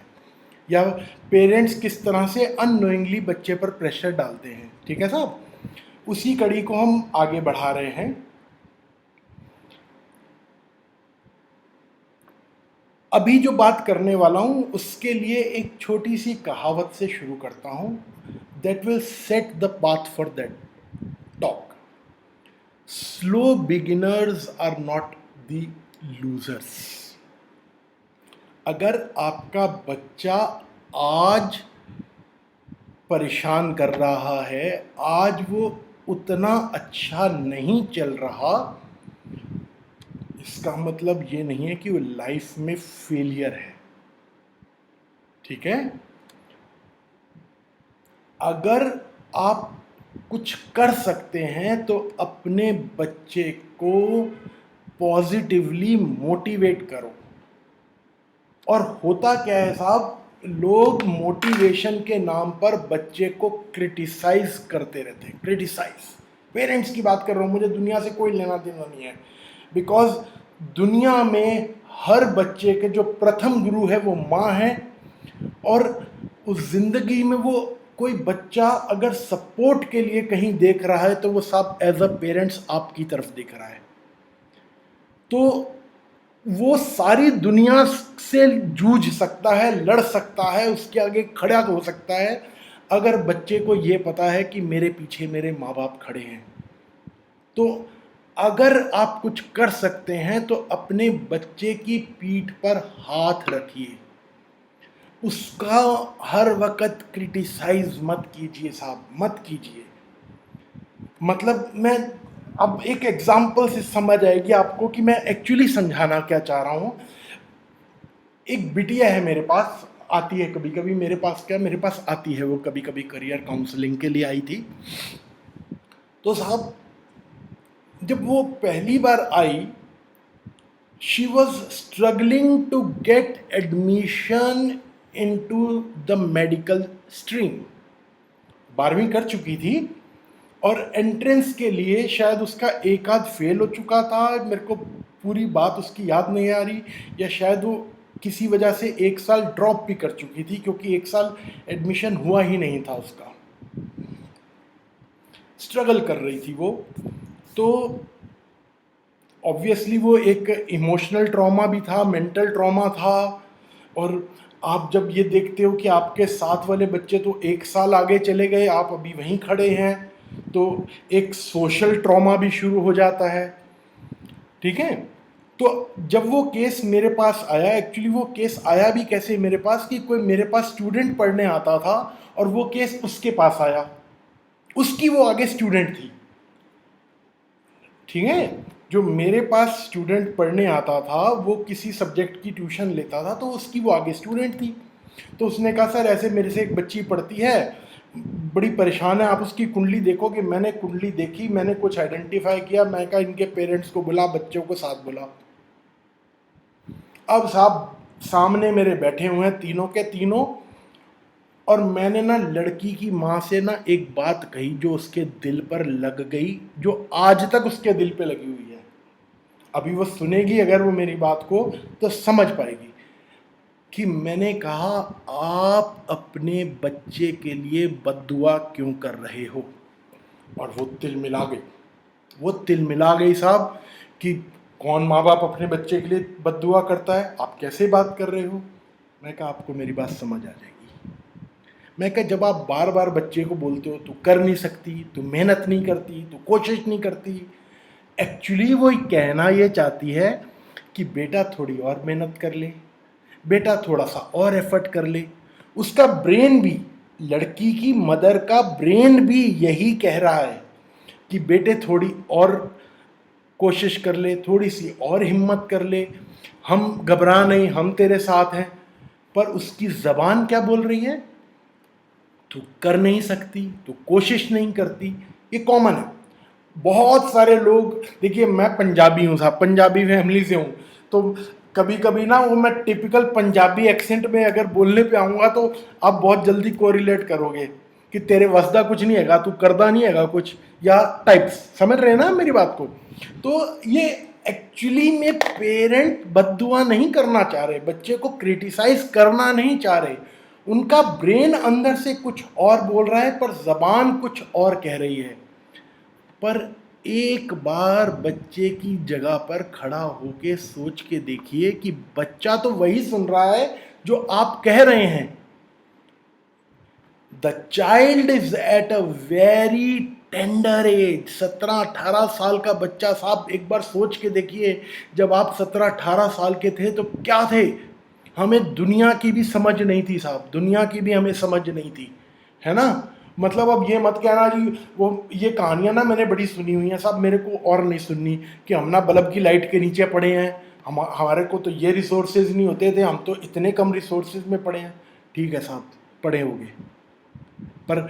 या पेरेंट्स किस तरह से अननोइंगली बच्चे पर प्रेशर डालते हैं। ठीक है साहब, उसी कड़ी को हम आगे बढ़ा रहे हैं। अभी जो बात करने वाला हूं उसके लिए एक छोटी सी कहावत से शुरू करता हूं, that will set the path for that talk. Slow beginners are not the losers. अगर आपका बच्चा आज परेशान कर रहा है, आज वो उतना अच्छा नहीं चल रहा, इसका मतलब ये नहीं है कि वो लाइफ में फेलियर है। ठीक है, अगर आप कुछ कर सकते हैं तो अपने बच्चे को पॉजिटिवली मोटिवेट करो। और होता क्या है साहब, लोग मोटिवेशन के नाम पर बच्चे को क्रिटिसाइज करते रहते हैं। क्रिटिसाइज, पेरेंट्स की बात कर रहा हूँ, मुझे दुनिया से कोई लेना देना नहीं है, बिकॉज दुनिया में हर बच्चे के जो प्रथम गुरु है वो माँ है। और उस जिंदगी में वो कोई बच्चा अगर सपोर्ट के लिए कहीं देख रहा है तो वो सब एज अ पेरेंट्स आपकी तरफ देख रहा है। तो वो सारी दुनिया से जूझ सकता है, लड़ सकता है, उसके आगे खड़ा हो सकता है, अगर बच्चे को ये पता है कि मेरे पीछे मेरे माँ बाप खड़े हैं। तो अगर आप कुछ कर सकते हैं तो अपने बच्चे की पीठ पर हाथ रखिए, उसका हर वक्त क्रिटिसाइज मत कीजिए साहब, मत कीजिए। मतलब मैं अब एक एग्जाम्पल से समझ आएगी आपको कि मैं एक्चुअली समझाना क्या चाह रहा हूँ। एक बिटिया है मेरे पास, आती है कभी कभी मेरे पास, क्या मेरे पास आती है वो कभी कभी, करियर काउंसलिंग के लिए आई थी। तो साहब जब वो पहली बार आई, she was struggling to get admission into the medical stream. 12वीं कर चुकी थी और एंट्रेंस के लिए शायद उसका एक आध फेल हो चुका था, मेरे को पूरी बात उसकी याद नहीं आ रही, या शायद वो किसी वजह से एक साल ड्रॉप भी कर चुकी थी, क्योंकि एक साल एडमिशन हुआ ही नहीं था उसका। स्ट्रगल कर रही थी वो। तो ऑब्वियसली वो एक इमोशनल ट्रॉमा भी था, मेंटल ट्रॉमा था। और आप जब ये देखते हो कि आपके साथ वाले बच्चे तो एक साल आगे चले गए, आप अभी वहीं खड़े हैं, तो एक सोशल ट्रॉमा भी शुरू हो जाता है। ठीक है। तो जब वो केस मेरे पास आया, एक्चुअली वो केस आया भी कैसे मेरे पास, कि कोई मेरे पास स्टूडेंट पढ़ने आता था और वो केस उसके पास आया, उसकी वो आगे स्टूडेंट थी। ठीक है। जो मेरे पास स्टूडेंट पढ़ने आता था वो किसी सब्जेक्ट की ट्यूशन लेता था, तो उसकी वो आगे स्टूडेंट थी। तो उसने कहा सर ऐसे मेरे से एक बच्ची पढ़ती है, बड़ी परेशान है, आप उसकी कुंडली देखोगे। मैंने कुंडली देखी, मैंने कुछ आइडेंटिफाई किया, मैं कहा इनके पेरेंट्स को बुला, बच्चों को साथ बुला। अब साहब सामने मेरे बैठे हुए हैं तीनों के तीनों, और मैंने ना लड़की की माँ से ना एक बात कही जो उसके दिल पर लग गई, जो आज तक उसके दिल पे लगी हुई है। अभी वो सुनेगी अगर वो मेरी बात को, तो समझ पाएगी। कि मैंने कहा आप अपने बच्चे के लिए बद्दुआ क्यों कर रहे हो। और वो तिल मिला गई, वो तिल मिला गई साहब, कि कौन माँ बाप अपने बच्चे के लिए बद्दुआ करता है, आप कैसे बात कर रहे हो। मैं कहा आपको मेरी बात समझ आ जाएगी। मैं कहा जब आप बार बार बच्चे को बोलते हो तू कर नहीं सकती, तू मेहनत नहीं करती, तू कोशिश नहीं करती, एक्चुअली वो कहना ये चाहती है कि बेटा थोड़ी और मेहनत कर ले, बेटा थोड़ा सा और एफर्ट कर ले। उसका ब्रेन भी, लड़की की मदर का ब्रेन भी यही कह रहा है कि बेटे थोड़ी और कोशिश कर ले, थोड़ी सी और हिम्मत कर ले, हम घबरा नहीं, हम तेरे साथ हैं। पर उसकी जबान क्या बोल रही है, तू कर नहीं सकती, तू कोशिश नहीं करती। ये कॉमन है। बहुत सारे लोग, देखिए मैं पंजाबी हूँ साहब, पंजाबी फैमिली से हूँ, तो कभी कभी ना वो मैं टिपिकल पंजाबी एक्सेंट में अगर बोलने पे आऊँगा तो आप बहुत जल्दी कोरिलेट करोगे कि तेरे वसदा कुछ नहीं हैगा, तू करदा नहीं हैगा कुछ, या टाइप्स, समझ रहे हैं ना मेरी बात को। तो ये एक्चुअली में पेरेंट बद्दुआ नहीं करना चाह रहे, बच्चे को क्रिटिसाइज करना नहीं चाह रहे, उनका ब्रेन अंदर से कुछ और बोल रहा है पर जबान कुछ और कह रही है। पर एक बार बच्चे की जगह पर खड़ा होके सोच के देखिए कि बच्चा तो वही सुन रहा है जो आप कह रहे हैं। The child is at a very tender as. 17-18 साल का बच्चा साहब, एक बार सोच के देखिए, जब आप 17-18 साल के थे तो क्या थे, हमें दुनिया की भी समझ नहीं थी साहब, दुनिया की भी हमें समझ नहीं थी, है ना। मतलब अब ये मत कहना जी, वो ये कहानियाँ ना मैंने बड़ी सुनी हुई हैं साहब, मेरे को और नहीं सुननी कि हम ना बल्ब की लाइट के नीचे पड़े हैं, हमारे को तो ये रिसोर्सेज नहीं होते थे, हम तो इतने कम रिसोर्सेज में पड़े हैं। ठीक है साहब, पड़े होंगे, पर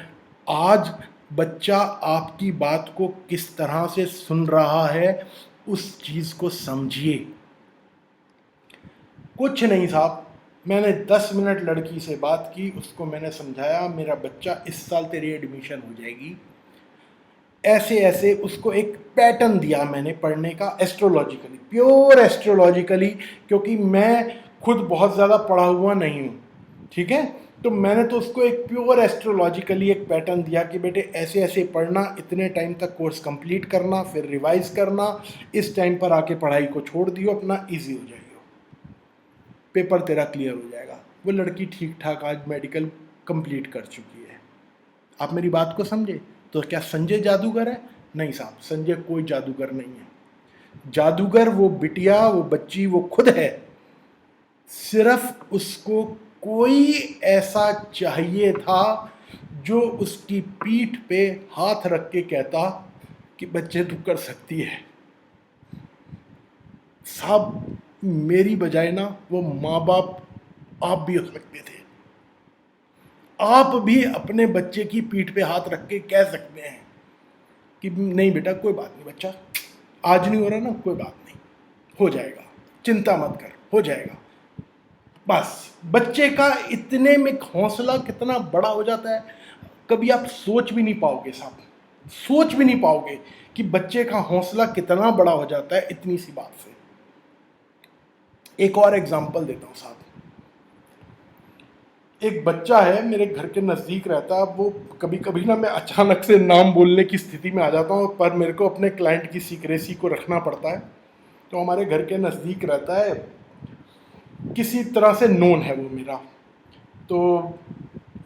आज बच्चा आपकी बात को किस तरह से सुन रहा है, उस चीज़ को समझिए। कुछ नहीं साहब, मैंने 10 मिनट लड़की से बात की, उसको मैंने समझाया मेरा बच्चा इस साल तेरी एडमिशन हो जाएगी, ऐसे ऐसे उसको एक पैटर्न दिया मैंने पढ़ने का, एस्ट्रोलॉजिकली, प्योर एस्ट्रोलॉजिकली, क्योंकि मैं खुद बहुत ज़्यादा पढ़ा हुआ नहीं हूँ। ठीक है। तो मैंने तो उसको एक प्योर एस्ट्रोलॉजिकली एक पैटर्न दिया कि बेटे ऐसे ऐसे पढ़ना, इतने टाइम तक कोर्स कंप्लीट करना, फिर रिवाइज करना, इस टाइम पर आके पढ़ाई को छोड़ दियो, अपना ईजी हो जाएगा, पेपर तेरा क्लियर हो जाएगा। वो लड़की ठीक ठाक आज मेडिकल कंप्लीट कर चुकी है। आप मेरी बात को समझे। तो क्या संजय जादूगर है? नहीं साहब, संजय कोई जादूगर नहीं है। जादूगर वो बिटिया, वो बच्ची, वो खुद है। सिर्फ उसको कोई ऐसा चाहिए था जो उसकी पीठ पे हाथ रख के कहता कि बच्चे तू कर सकती है। साहब मेरी बजाय ना वो माँ बाप आप भी हो सकते थे। आप भी अपने बच्चे की पीठ पे हाथ रख के कह सकते हैं कि नहीं बेटा कोई बात नहीं, बच्चा आज नहीं हो रहा ना, कोई बात नहीं, हो जाएगा, चिंता मत कर, हो जाएगा। बस बच्चे का इतने में हौसला कितना बड़ा हो जाता है, कभी आप सोच भी नहीं पाओगे साहब, सोच भी नहीं पाओगे कि बच्चे का हौसला कितना बड़ा हो जाता है इतनी सी बात से। एक और एग्जांपल देता हूं साहब। एक बच्चा है मेरे घर के नज़दीक रहता है, वो कभी कभी ना मैं अचानक से नाम बोलने की स्थिति में आ जाता हूँ, पर मेरे को अपने क्लाइंट की सीक्रेसी को रखना पड़ता है। तो हमारे घर के नज़दीक रहता है, किसी तरह से नोन है वो मेरा। तो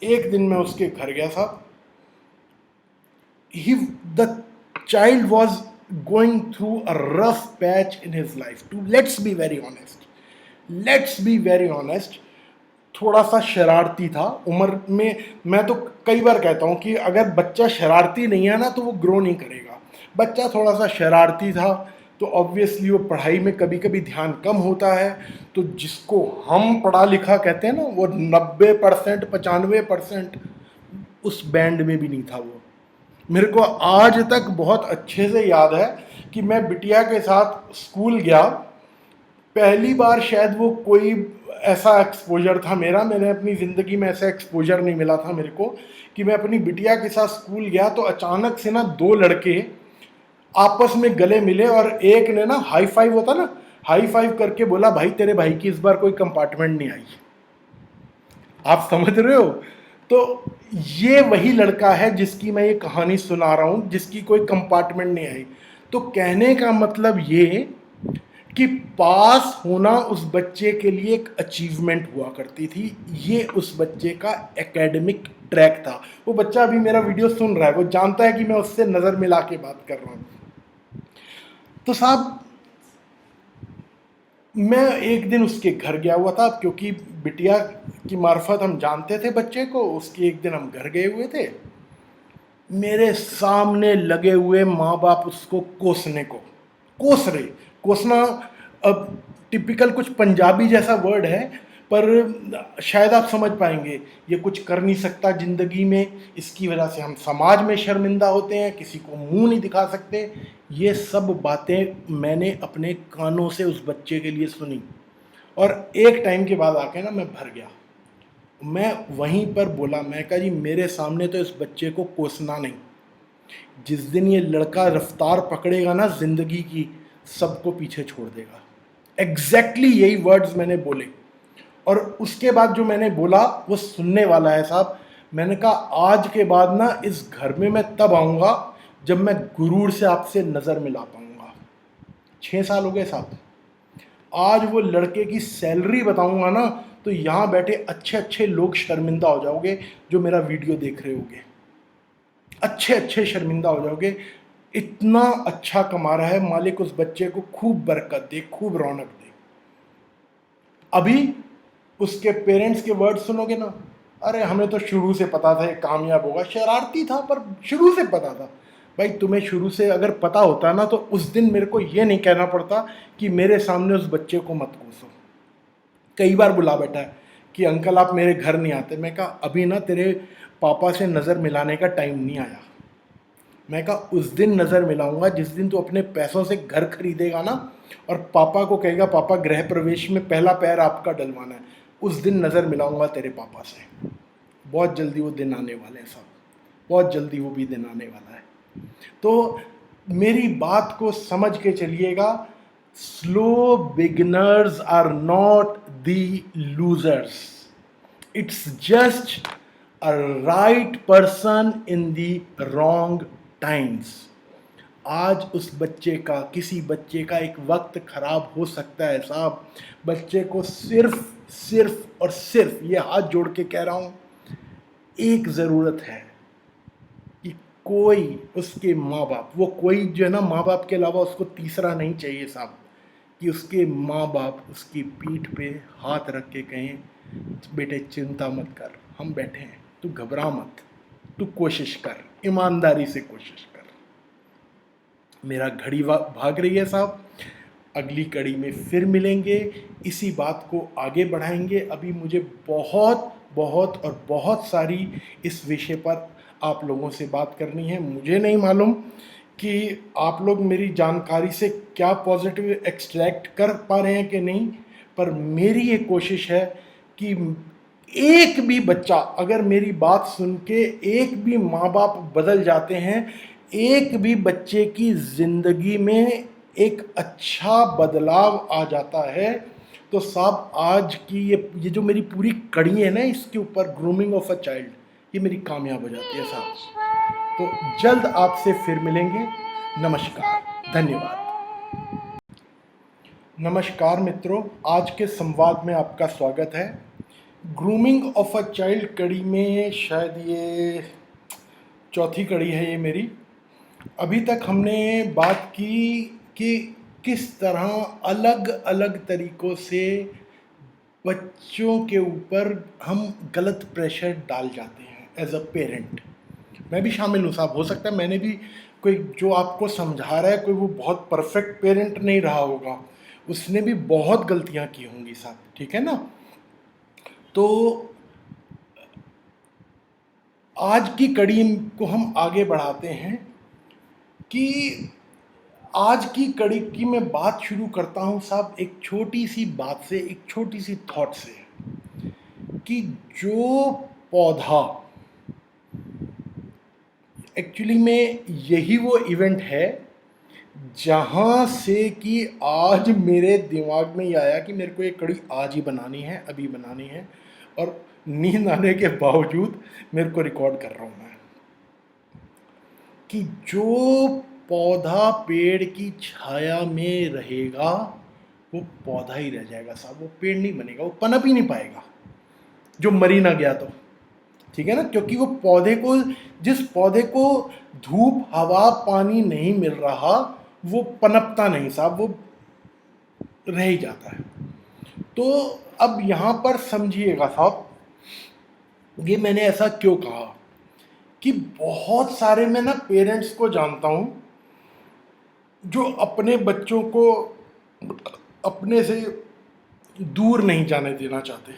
एक दिन मैं उसके घर गया था, he the child was going through a rough patch in his life. To let's be very honest, थोड़ा सा शरारती था उम्र में। मैं तो कई बार कहता हूँ कि अगर बच्चा शरारती नहीं है ना तो वो ग्रो नहीं करेगा। बच्चा थोड़ा सा शरारती था, तो ऑब्वियसली वो पढ़ाई में कभी कभी ध्यान कम होता है। तो जिसको हम पढ़ा लिखा कहते हैं ना, वो 90% 95% उस बैंड में भी नहीं था वो। मेरे को आज तक बहुत अच्छे से याद है कि मैं बिटिया के साथ स्कूल गया, पहली बार शायद वो कोई ऐसा एक्सपोजर था मेरा, मैंने अपनी ज़िंदगी में ऐसा एक्सपोजर नहीं मिला था मेरे को कि मैं अपनी बिटिया के साथ स्कूल गया तो अचानक से ना दो लड़के आपस में गले मिले और एक ने ना हाई फाइव होता ना, हाई फाइव करके बोला भाई तेरे भाई की इस बार कोई कंपार्टमेंट नहीं आई। आप समझ रहे हो? तो ये वही लड़का है जिसकी मैं ये कहानी सुना रहा हूं, जिसकी कोई कंपार्टमेंट नहीं आई। तो कहने का मतलब ये कि पास होना उस बच्चे के लिए एक अचीवमेंट हुआ करती थी। ये उस बच्चे का एकेडमिक ट्रैक था। वो बच्चा अभी मेरा वीडियो सुन रहा है, वो जानता है कि मैं उससे नज़र मिला के बात कर रहा हूँ। तो साहब मैं एक दिन उसके घर गया हुआ था, क्योंकि बिटिया की मार्फत हम जानते थे बच्चे को, उसके एक दिन हम घर गए हुए थे। मेरे सामने लगे हुए माँ बाप उसको कोसने को, कोस रहे। कोसना अब टिपिकल कुछ पंजाबी जैसा वर्ड है, पर शायद आप समझ पाएंगे। ये कुछ कर नहीं सकता ज़िंदगी में, इसकी वजह से हम समाज में शर्मिंदा होते हैं, किसी को मुंह नहीं दिखा सकते। ये सब बातें मैंने अपने कानों से उस बच्चे के लिए सुनी। और एक टाइम के बाद आके ना मैं भर गया। मैं वहीं पर बोला, मैं कहा जी मेरे सामने तो इस बच्चे को कोसना नहीं। जिस दिन ये लड़का रफ्तार पकड़ेगा ना जिंदगी की, सबको पीछे छोड़ देगा। एग्जैक्टली यही वर्ड्स मैंने बोले। और उसके बाद जो मैंने बोला वो सुनने वाला है साहब। मैंने कहा आज के बाद ना इस घर में मैं तब आऊँगा जब मैं गुरूर से आपसे नज़र मिला पाऊँगा। 6 साल हो गए साहब। आज वो लड़के की सैलरी बताऊँगा ना तो यहाँ बैठे अच्छे अच्छे लोग शर्मिंदा हो जाओगे, जो मेरा वीडियो देख रहे होगे, अच्छे अच्छे शर्मिंदा हो जाओगे। इतना अच्छा कमा रहा है, मालिक उस बच्चे को खूब बरकत दे, खूब रौनक दे। अभी उसके पेरेंट्स के वर्ड सुनोगे ना, अरे हमें तो शुरू से पता था ये कामयाब होगा। शरारती था पर शुरू से पता था। भाई तुम्हें शुरू से अगर पता होता ना तो उस दिन मेरे को ये नहीं कहना पड़ता कि मेरे सामने उस बच्चे को मत कोसो। कई बार बुला बैठा है कि अंकल आप मेरे घर नहीं आते। मैं कहा अभी ना तेरे पापा से नज़र मिलाने का टाइम नहीं आया। मैं कहा उस दिन नज़र मिलाऊंगा जिस दिन तू अपने पैसों से घर खरीदेगा ना और पापा को कहेगा पापा गृह प्रवेश में पहला पैर आपका डलवाना है, उस दिन नज़र मिलाऊंगा तेरे पापा से। बहुत जल्दी वो दिन आने वाले हैं साहब, बहुत जल्दी वो भी दिन आने वाला है। तो मेरी बात को समझ के चलिएगा। Slow beginners are not the losers, it's just a right person in the wrong times. आज उस बच्चे का, किसी बच्चे का एक वक्त खराब हो सकता है साहब। बच्चे को सिर्फ और सिर्फ ये हाथ जोड़ के कह रहा हूँ, एक ज़रूरत है कि कोई उसके माँ बाप, वो कोई जो है ना माँ बाप के अलावा उसको तीसरा नहीं चाहिए साहब, कि उसके माँ बाप उसकी पीठ पे हाथ रख के कहें बेटे चिंता मत कर, हम बैठे हैं, तू घबरा मत, तू कोशिश कर, ईमानदारी से कोशिश कर। मेरा घड़ी भाग रही है साहब, अगली कड़ी में फिर मिलेंगे, इसी बात को आगे बढ़ाएंगे। अभी मुझे बहुत बहुत और बहुत सारी इस विषय पर आप लोगों से बात करनी है। मुझे नहीं मालूम कि आप लोग मेरी जानकारी से क्या पॉजिटिव एक्सट्रैक्ट कर पा रहे हैं कि नहीं, पर मेरी ये कोशिश है कि एक भी बच्चा, अगर मेरी बात सुन के एक भी माँ बाप बदल जाते हैं, एक भी बच्चे की ज़िंदगी में एक अच्छा बदलाव आ जाता है, तो साहब आज की ये जो मेरी पूरी कड़ी है ना इसके ऊपर, ग्रूमिंग ऑफ अ चाइल्ड, ये मेरी कामयाब हो जाती है साहब। तो जल्द आपसे फिर मिलेंगे। नमस्कार, धन्यवाद। नमस्कार मित्रों, आज के संवाद में आपका स्वागत है। ग्रूमिंग ऑफ अ चाइल्ड कड़ी में शायद ये चौथी कड़ी है ये मेरी। अभी तक हमने बात की कि किस तरह अलग अलग तरीक़ों से बच्चों के ऊपर हम गलत प्रेशर डाल जाते हैं एज अ पेरेंट। मैं भी शामिल हूँ साहब, हो सकता है मैंने भी, कोई जो आपको समझा रहा है कोई वो बहुत परफेक्ट पेरेंट नहीं रहा होगा, उसने भी बहुत गलतियाँ की होंगी साहब, ठीक है ना। तो आज की कड़ी को हम आगे बढ़ाते हैं कि आज की कड़ी की मैं बात शुरू करता हूँ साहब एक छोटी सी बात से, एक छोटी सी थॉट से, कि जो पौधा, एक्चुअली में यही वो इवेंट है जहाँ से कि आज मेरे दिमाग में ये आया कि मेरे को ये कड़ी आज ही बनानी है, अभी बनानी है, और नींद आने के बावजूद मेरे को रिकॉर्ड कर रहा हूँ मैं, कि जो पौधा पेड़ की छाया में रहेगा वो पौधा ही रह जाएगा साहब, वो पेड़ नहीं बनेगा, वो पनप ही नहीं पाएगा जो मरी ना गया तो, ठीक है ना। क्योंकि वो पौधे को, जिस पौधे को धूप हवा पानी नहीं मिल रहा वो पनपता नहीं साहब, वो रह ही जाता है। तो अब यहाँ पर समझिएगा साहब, ये मैंने ऐसा क्यों कहा कि बहुत सारे मैं ना पेरेंट्स को जानता हूँ जो अपने बच्चों को अपने से दूर नहीं जाने देना चाहते।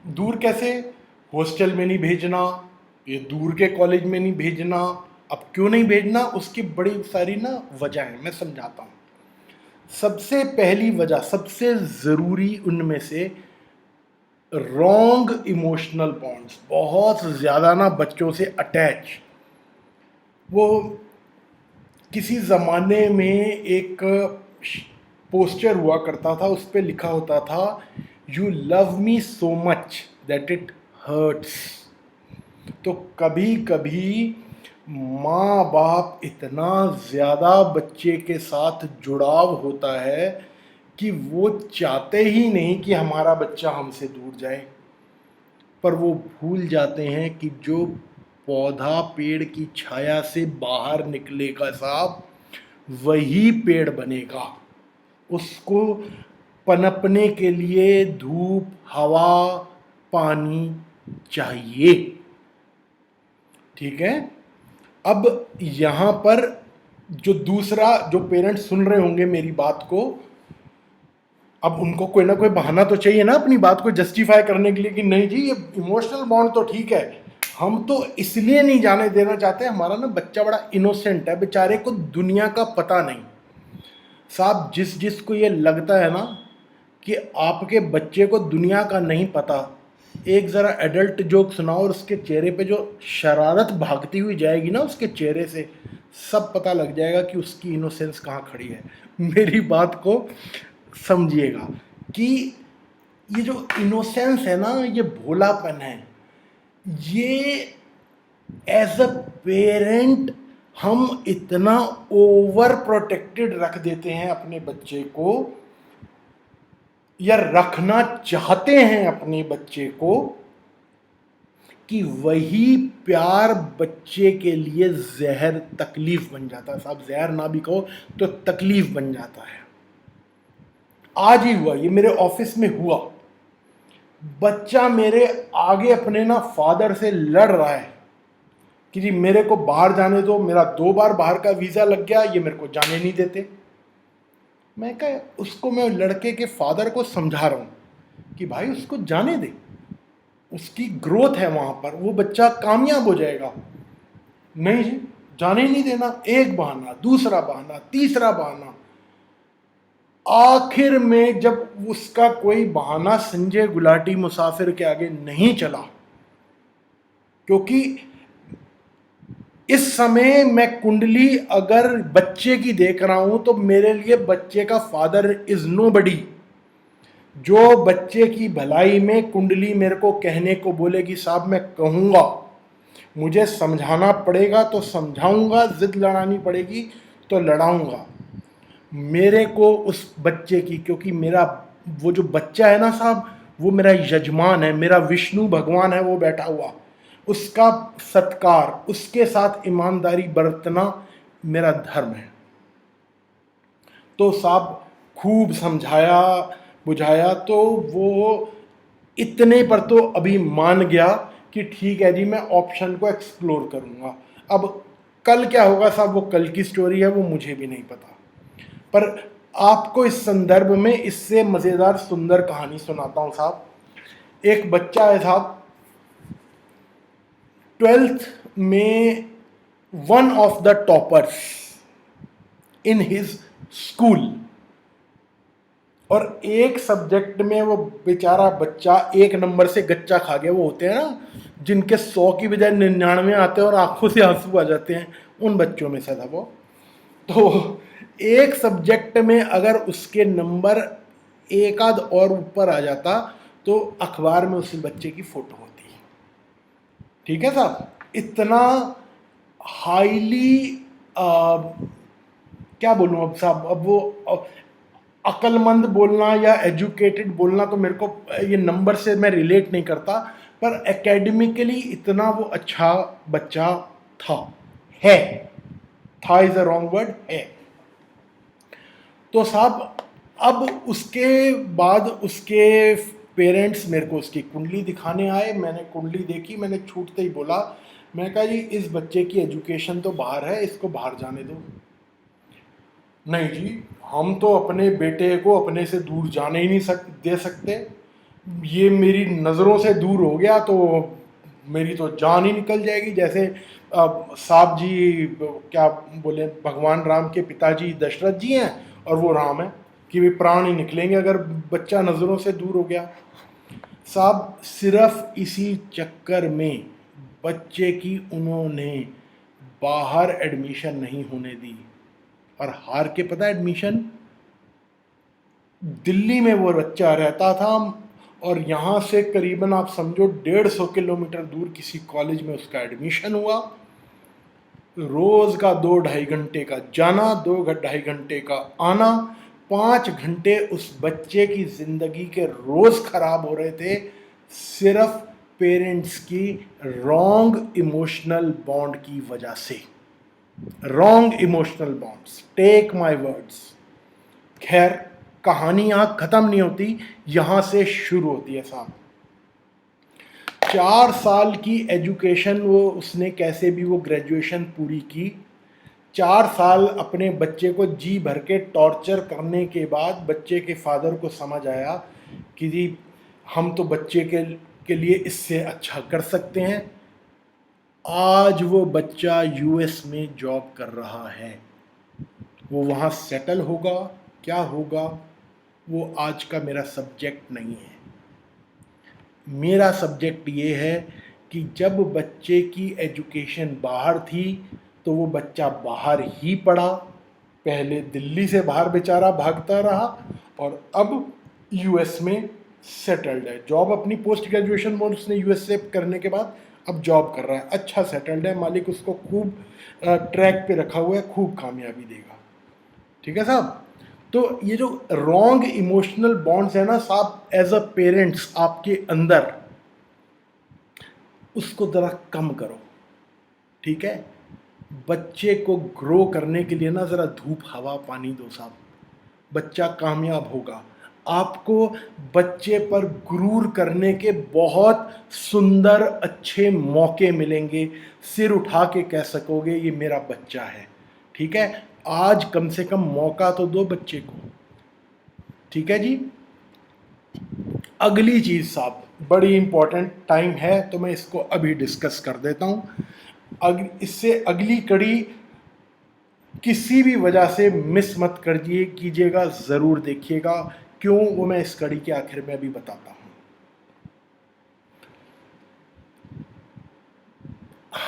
दूर कैसे? हॉस्टल में नहीं भेजना, ये दूर के कॉलेज में नहीं भेजना। अब क्यों नहीं भेजना, उसकी बड़ी सारी ना वजह है, मैं समझाता हूँ। सबसे पहली वजह, सबसे ज़रूरी उनमें से, रॉन्ग इमोशनल बॉन्ड्स, बहुत ज़्यादा ना बच्चों से अटैच। वो किसी ज़माने में एक पोस्टर हुआ करता था, उस पर लिखा होता था, you love me so much that it hurts. तो कभी कभी माँ बाप इतना ज़्यादा बच्चे के साथ जुड़ाव होता है कि वो चाहते ही नहीं कि हमारा बच्चा हमसे दूर जाए, पर वो भूल जाते हैं कि जो पौधा पेड़ की छाया से बाहर निकलेगा साहब, वही पेड़ बनेगा। उसको पनपने के लिए धूप हवा पानी चाहिए, ठीक है। अब यहाँ पर जो दूसरा, जो पेरेंट्स सुन रहे होंगे मेरी बात को, अब उनको कोई ना कोई बहाना तो चाहिए ना अपनी बात को जस्टिफाई करने के लिए कि नहीं जी ये इमोशनल बॉन्ड तो ठीक है, हम तो इसलिए नहीं जाने देना चाहते, हमारा ना बच्चा बड़ा इनोसेंट है, बेचारे को दुनिया का पता नहीं। साहब जिस जिसको ये लगता है ना कि आपके बच्चे को दुनिया का नहीं पता, एक ज़रा एडल्ट जोक सुनाओ और उसके चेहरे पे जो शरारत भागती हुई जाएगी ना उसके चेहरे से, सब पता लग जाएगा कि उसकी इनोसेंस कहाँ खड़ी है। मेरी बात को समझिएगा कि ये जो इनोसेंस है ना, ये भोलापन है, ये एज अ पेरेंट हम इतना ओवर प्रोटेक्टेड रख देते हैं अपने बच्चे को, या रखना चाहते हैं अपने बच्चे को, कि वही प्यार बच्चे के लिए जहर तकलीफ बन जाता है। साहब जहर ना भी कहो तो तकलीफ बन जाता है। आज ही हुआ, ये मेरे ऑफिस में हुआ, बच्चा मेरे आगे अपने ना फादर से लड़ रहा है कि जी मेरे को बाहर जाने दो, मेरा 2 बार बाहर का वीज़ा लग गया, ये मेरे को जाने नहीं देते। मैं कहा, उसको मैं लड़के के फादर को समझा रहा हूँ कि भाई उसको जाने दे, उसकी ग्रोथ है वहां पर, वो बच्चा कामयाब हो जाएगा। नहीं जी, जाने ही नहीं देना, एक बहाना, दूसरा बहाना, तीसरा बहाना। आखिर में जब उसका कोई बहाना संजय गुलाटी मुसाफिर के आगे नहीं चला, क्योंकि इस समय मैं कुंडली अगर बच्चे की देख रहा हूं तो मेरे लिए बच्चे का फादर इज नोबडी। जो बच्चे की भलाई में कुंडली मेरे को कहने को बोलेगी साहब मैं कहूंगा, मुझे समझाना पड़ेगा तो समझाऊंगा, जिद लड़ानी पड़ेगी तो लड़ाऊंगा, मेरे को उस बच्चे की, क्योंकि मेरा वो जो बच्चा है ना साहब, वो मेरा यजमान है, मेरा विष्णु भगवान है वो बैठा हुआ, उसका सत्कार, उसके साथ ईमानदारी बरतना मेरा धर्म है। तो साहब खूब समझाया बुझाया तो वो इतने पर तो अभी मान गया कि ठीक है जी मैं ऑप्शन को एक्सप्लोर करूंगा। अब कल क्या होगा साहब, वो कल की स्टोरी है, वो मुझे भी नहीं पता। पर आपको इस संदर्भ में इससे मजेदार सुंदर कहानी सुनाता हूं साहब। एक बच्चा है साहब, 12th में one of the toppers in his school, और एक सब्जेक्ट में वो बेचारा बच्चा एक नंबर से गच्चा खा गया। वो होते हैं ना जिनके 100 की बजाय 99 आते हैं और आंखों से आंसू आ जाते हैं, उन बच्चों में से था वो। तो एक सब्जेक्ट में अगर उसके नंबर एक आध और ऊपर आ जाता तो अखबार में उस बच्चे की फोटो होती। ठीक है साहब, इतना हाईली क्या बोलूं अब साहब, अब वो अक्लमंद बोलना या एजुकेटेड बोलना तो मेरे को ये नंबर से मैं रिलेट नहीं करता, पर एकेडमिकली इतना वो अच्छा बच्चा था, है, था इज अ रॉन्ग वर्ड, है। तो साहब अब उसके बाद उसके पेरेंट्स मेरे को उसकी कुंडली दिखाने आए, मैंने कुंडली देखी, मैंने छूटते ही बोला, मैं कहा जी इस बच्चे की एजुकेशन तो बाहर है, इसको बाहर जाने दो। नहीं जी, हम तो अपने बेटे को अपने से दूर जाने ही नहीं दे सकते, ये मेरी नज़रों से दूर हो गया तो मेरी तो जान ही निकल जाएगी। जैसे साहब जी क्या बोले, भगवान राम के पिताजी दशरथ जी हैं और वो राम है, कि वे प्राण ही निकलेंगे अगर बच्चा नज़रों से दूर हो गया। साहब सिर्फ इसी चक्कर में बच्चे की उन्होंने बाहर एडमिशन नहीं होने दी, और हार के पता एडमिशन दिल्ली में वो बच्चा रहता था, और यहाँ से करीबन आप समझो 150 किलोमीटर दूर किसी कॉलेज में उसका एडमिशन हुआ। रोज का 2-2.5 घंटे का जाना, 2-2.5 घंटे का आना, 5 घंटे उस बच्चे की जिंदगी के रोज खराब हो रहे थे, सिर्फ पेरेंट्स की रॉन्ग इमोशनल बॉन्ड की वजह से। Wrong emotional bonds, take my words. खैर कहानी यहां खत्म नहीं होती, यहां से शुरू होती है साहब। 4 साल की एजुकेशन वो उसने कैसे भी वो ग्रेजुएशन पूरी की। 4 साल अपने बच्चे को जी भर के टॉर्चर करने के बाद बच्चे के फादर को समझ आया कि जी हम तो बच्चे के लिए इससे अच्छा कर सकते हैं। आज वो बच्चा यूएस में जॉब कर रहा है, वो वहाँ सेटल होगा, क्या होगा वो आज का मेरा सब्जेक्ट नहीं है। मेरा सब्जेक्ट ये है कि जब बच्चे की एजुकेशन बाहर थी तो वो बच्चा बाहर ही पढ़ा, पहले दिल्ली से बाहर बेचारा भागता रहा और अब यूएस में सेटल्ड है। जॉब अपनी पोस्ट ग्रेजुएशन बोर्ड उसने यूएस से करने के बाद अब जॉब कर रहा है, अच्छा सेटल्ड है, मालिक उसको खूब ट्रैक पे रखा हुआ है, खूब कामयाबी देगा। ठीक है साहब, तो ये जो रॉन्ग इमोशनल बॉन्ड्स है ना साहब, एज अ पेरेंट्स आपके अंदर, उसको ज़रा कम करो। ठीक है, बच्चे को ग्रो करने के लिए ना ज़रा धूप हवा पानी दो साहब, बच्चा कामयाब होगा। आपको बच्चे पर गुरूर करने के बहुत सुंदर अच्छे मौके मिलेंगे, सिर उठा के कह सकोगे ये मेरा बच्चा है। ठीक है, आज कम से कम मौका तो दो बच्चे को। ठीक है जी। अगली चीज़ साहब, बड़ी इंपॉर्टेंट टाइम है तो मैं इसको अभी डिस्कस कर देता हूँ। इससे अगली कड़ी किसी भी वजह से मिस मत कीजिएगा, ज़रूर देखिएगा। क्यों, वो मैं इस कड़ी के आखिर में अभी बताता हूँ।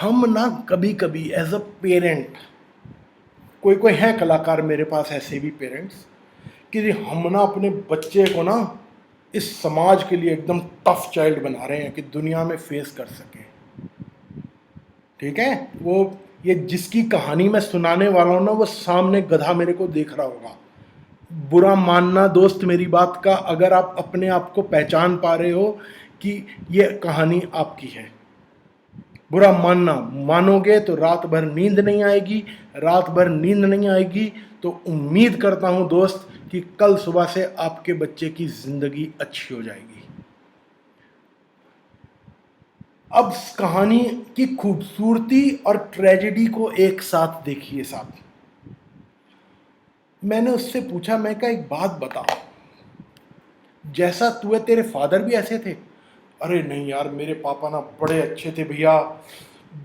हम ना कभी कभी एज अ पेरेंट, कोई कोई है कलाकार मेरे पास ऐसे भी पेरेंट्स, कि हम ना अपने बच्चे को ना इस समाज के लिए एकदम टफ चाइल्ड बना रहे हैं कि दुनिया में फेस कर सके। ठीक है, वो ये जिसकी कहानी मैं सुनाने वाला हूं ना, वो सामने गधा मेरे को देख रहा होगा। बुरा मानना दोस्त मेरी बात का, अगर आप अपने आप को पहचान पा रहे हो कि ये कहानी आपकी है। बुरा मानना, मानोगे तो रात भर नींद नहीं आएगी। रात भर नींद नहीं आएगी तो उम्मीद करता हूं दोस्त कि कल सुबह से आपके बच्चे की जिंदगी अच्छी हो जाएगी। अब इस कहानी की खूबसूरती और ट्रेजेडी को एक साथ देखिए साहब। मैंने उससे पूछा, मैं कहा एक बात बता, जैसा तू है तेरे फादर भी ऐसे थे? अरे नहीं यार, मेरे पापा ना बड़े अच्छे थे भैया,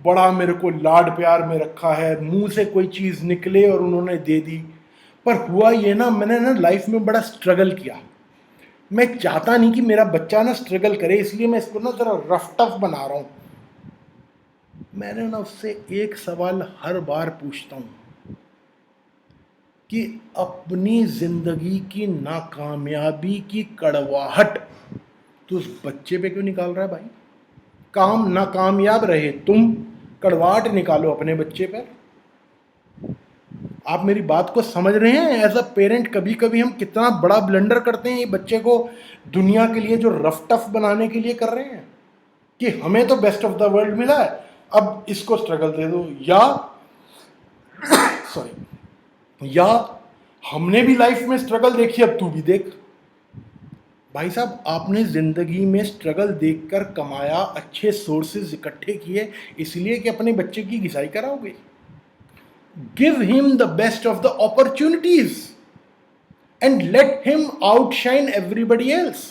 बड़ा मेरे को लाड प्यार में रखा है, मुंह से कोई चीज़ निकले और उन्होंने दे दी। पर हुआ ये ना, मैंने ना लाइफ में बड़ा स्ट्रगल किया। मैं चाहता नहीं कि मेरा बच्चा ना स्ट्रगल करे, इसलिए मैं इसको ना ज़रा रफ टफ बना रहा हूँ। मैंने ना उससे एक सवाल हर बार पूछता हूँ कि अपनी ज़िंदगी की नाकामयाबी की कड़वाहट तो उस बच्चे पे क्यों निकाल रहा है भाई? काम नाकामयाब रहे तुम, कड़वाहट निकालो अपने बच्चे पर। आप मेरी बात को समझ रहे हैं? एज अ पेरेंट कभी कभी हम कितना बड़ा ब्लंडर करते हैं ये बच्चे को दुनिया के लिए जो रफ टफ बनाने के लिए कर रहे हैं, कि हमें तो बेस्ट ऑफ द वर्ल्ड मिला है, अब इसको स्ट्रगल दे दो। या सॉरी, या हमने भी लाइफ में स्ट्रगल देखी, अब तू भी देख। भाई साहब, आपने जिंदगी में स्ट्रगल देखकर कमाया, अच्छे सोर्सेज इकट्ठे किए, इसलिए कि अपने बच्चे की घिसाई कराओगे? Give him the best of the opportunities and let him outshine everybody else.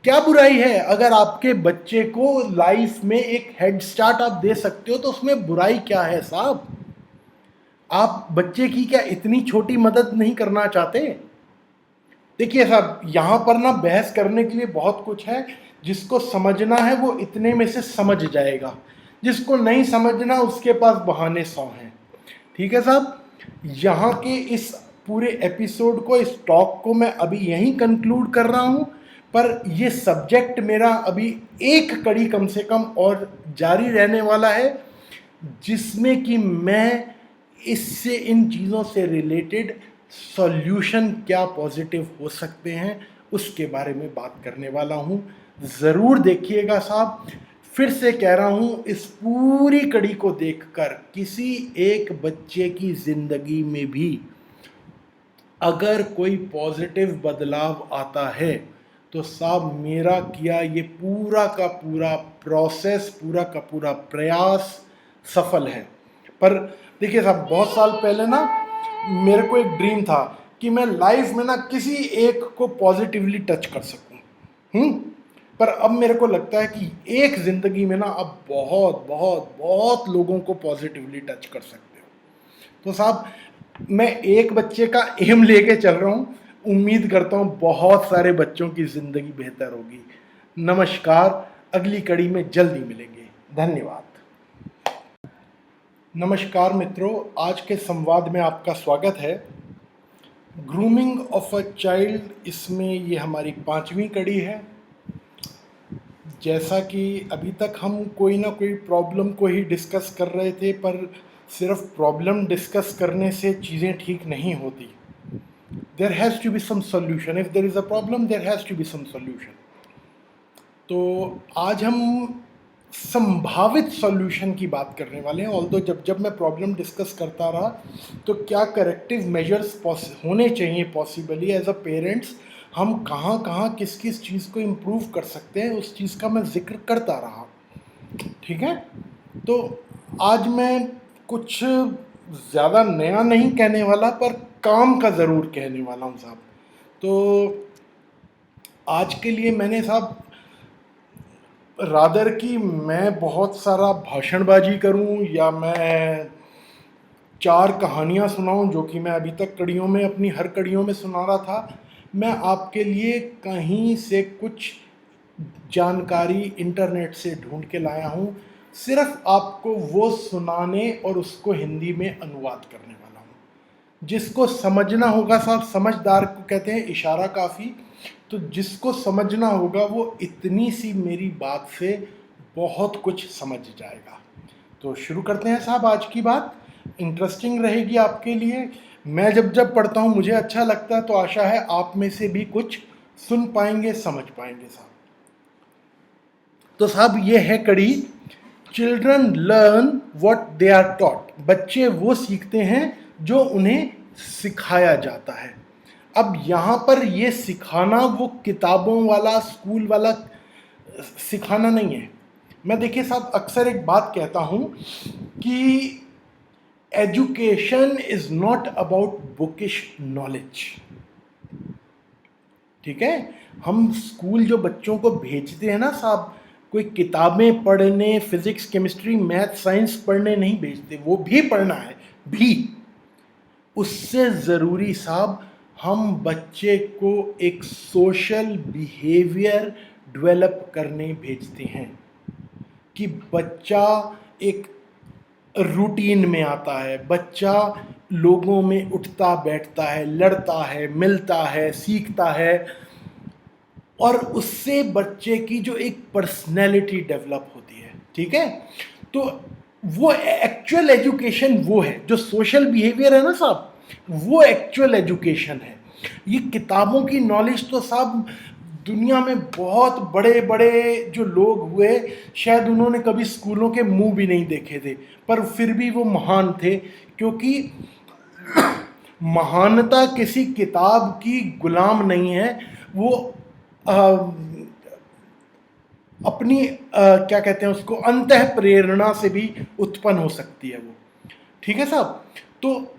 क्या बुराई है अगर आपके बच्चे को लाइफ में एक हेड स्टार्ट आप दे सकते हो, तो उसमें बुराई क्या है साहब? आप बच्चे की क्या इतनी छोटी मदद नहीं करना चाहते? देखिए साहब, यहाँ पर ना बहस करने के लिए बहुत कुछ है। जिसको समझना है वो इतने में से समझ जाएगा, जिसको नहीं समझना उसके पास बहाने 100 हैं। ठीक है साहब, यहाँ के इस पूरे एपिसोड को, इस टॉक को मैं अभी यहीं कंक्लूड कर रहा हूँ। पर ये सब्जेक्ट मेरा अभी एक कड़ी कम से कम और जारी रहने वाला है, जिसमें कि मैं इससे, इन चीज़ों से रिलेटेड सॉल्यूशन क्या पॉजिटिव हो सकते हैं उसके बारे में बात करने वाला हूँ। ज़रूर देखिएगा साहब। फिर से कह रहा हूँ, इस पूरी कड़ी को देखकर किसी एक बच्चे की ज़िंदगी में भी अगर कोई पॉजिटिव बदलाव आता है तो साहब मेरा किया ये पूरा का पूरा प्रोसेस, पूरा का पूरा प्रयास सफल है। पर देखिए साहब, बहुत साल पहले ना मेरे को एक ड्रीम था कि मैं लाइफ में ना किसी एक को पॉजिटिवली टच कर सकूं। पर अब मेरे को लगता है कि एक ज़िंदगी में ना अब बहुत बहुत बहुत लोगों को पॉजिटिवली टच कर सकते हो। तो साहब, मैं एक बच्चे का एम लेके चल रहा हूँ, उम्मीद करता हूँ बहुत सारे बच्चों की ज़िंदगी बेहतर होगी। नमस्कार, अगली कड़ी में जल्दी मिलेंगे। धन्यवाद। नमस्कार मित्रों, आज के संवाद में आपका स्वागत है। ग्रूमिंग ऑफ अ चाइल्ड, इसमें ये हमारी 5वीं कड़ी है। जैसा कि अभी तक हम कोई ना कोई प्रॉब्लम को ही डिस्कस कर रहे थे, पर सिर्फ प्रॉब्लम डिस्कस करने से चीज़ें ठीक नहीं होती। There has to be some solution. If there is a problem, there has to be some solution. तो आज हम संभावित सॉल्यूशन की बात करने वाले हैं। ऑल्दो जब जब मैं प्रॉब्लम डिस्कस करता रहा तो क्या करेक्टिव मेजर्स होने चाहिए पॉसिबली एज अ पेरेंट्स, हम कहाँ कहाँ किस किस चीज़ को इम्प्रूव कर सकते हैं, उस चीज़ का मैं जिक्र करता रहा। ठीक है, तो आज मैं कुछ ज़्यादा नया नहीं कहने वाला, पर काम का ज़रूर कहने वाला हूँ साहब। तो आज के लिए मैंने साहब रादर कि मैं बहुत सारा भाषणबाजी करूं या मैं चार कहानियां सुनाऊं, जो कि मैं अभी तक कड़ियों में, अपनी हर कड़ियों में सुना रहा था। मैं आपके लिए कहीं से कुछ जानकारी इंटरनेट से ढूंढ के लाया हूँ, सिर्फ आपको वो सुनाने और उसको हिंदी में अनुवाद करने वाला हूँ। जिसको समझना होगा साहब, समझदार को कहते हैं इशारा काफ़ी, तो जिसको समझना होगा वो इतनी सी मेरी बात से बहुत कुछ समझ जाएगा। तो शुरू करते हैं साहब आज की बात, इंटरेस्टिंग रहेगी आपके लिए। मैं जब जब पढ़ता हूँ मुझे अच्छा लगता है, तो आशा है आप में से भी कुछ सुन पाएंगे, समझ पाएंगे साहब। तो साहब ये है कड़ी, children learn what they are taught. बच्चे वो सीखते हैं जो उन्हें सिखाया जाता है। अब यहाँ पर ये सिखाना वो किताबों वाला, स्कूल वाला सिखाना नहीं है। मैं देखिए साहब अक्सर एक बात कहता हूँ कि education is not about bookish knowledge. ठीक है, हम स्कूल जो बच्चों को भेजते हैं ना साहब, कोई किताबें पढ़ने, फिजिक्स केमिस्ट्री मैथ साइंस पढ़ने नहीं भेजते, वो भी पढ़ना है भी। उससे ज़रूरी साहब हम बच्चे को एक सोशल बिहेवियर डेवलप करने भेजते हैं कि बच्चा एक रूटीन में आता है, बच्चा लोगों में उठता बैठता है, लड़ता है, मिलता है, सीखता है, और उससे बच्चे की जो एक पर्सनैलिटी डेवलप होती है। ठीक है, तो वो एक्चुअल एजुकेशन वो है, जो सोशल बिहेवियर है ना साहब, वो एक्चुअल एजुकेशन है। ये किताबों की नॉलेज तो साहब दुनिया में बहुत बड़े बड़े जो लोग हुए, शायद उन्होंने कभी स्कूलों के मुंह भी नहीं देखे थे, पर फिर भी वो महान थे, क्योंकि महानता किसी किताब की गुलाम नहीं है, वो अपनी क्या कहते हैं उसको, अंतः प्रेरणा से भी उत्पन्न हो सकती है वो। ठीक है साहब, तो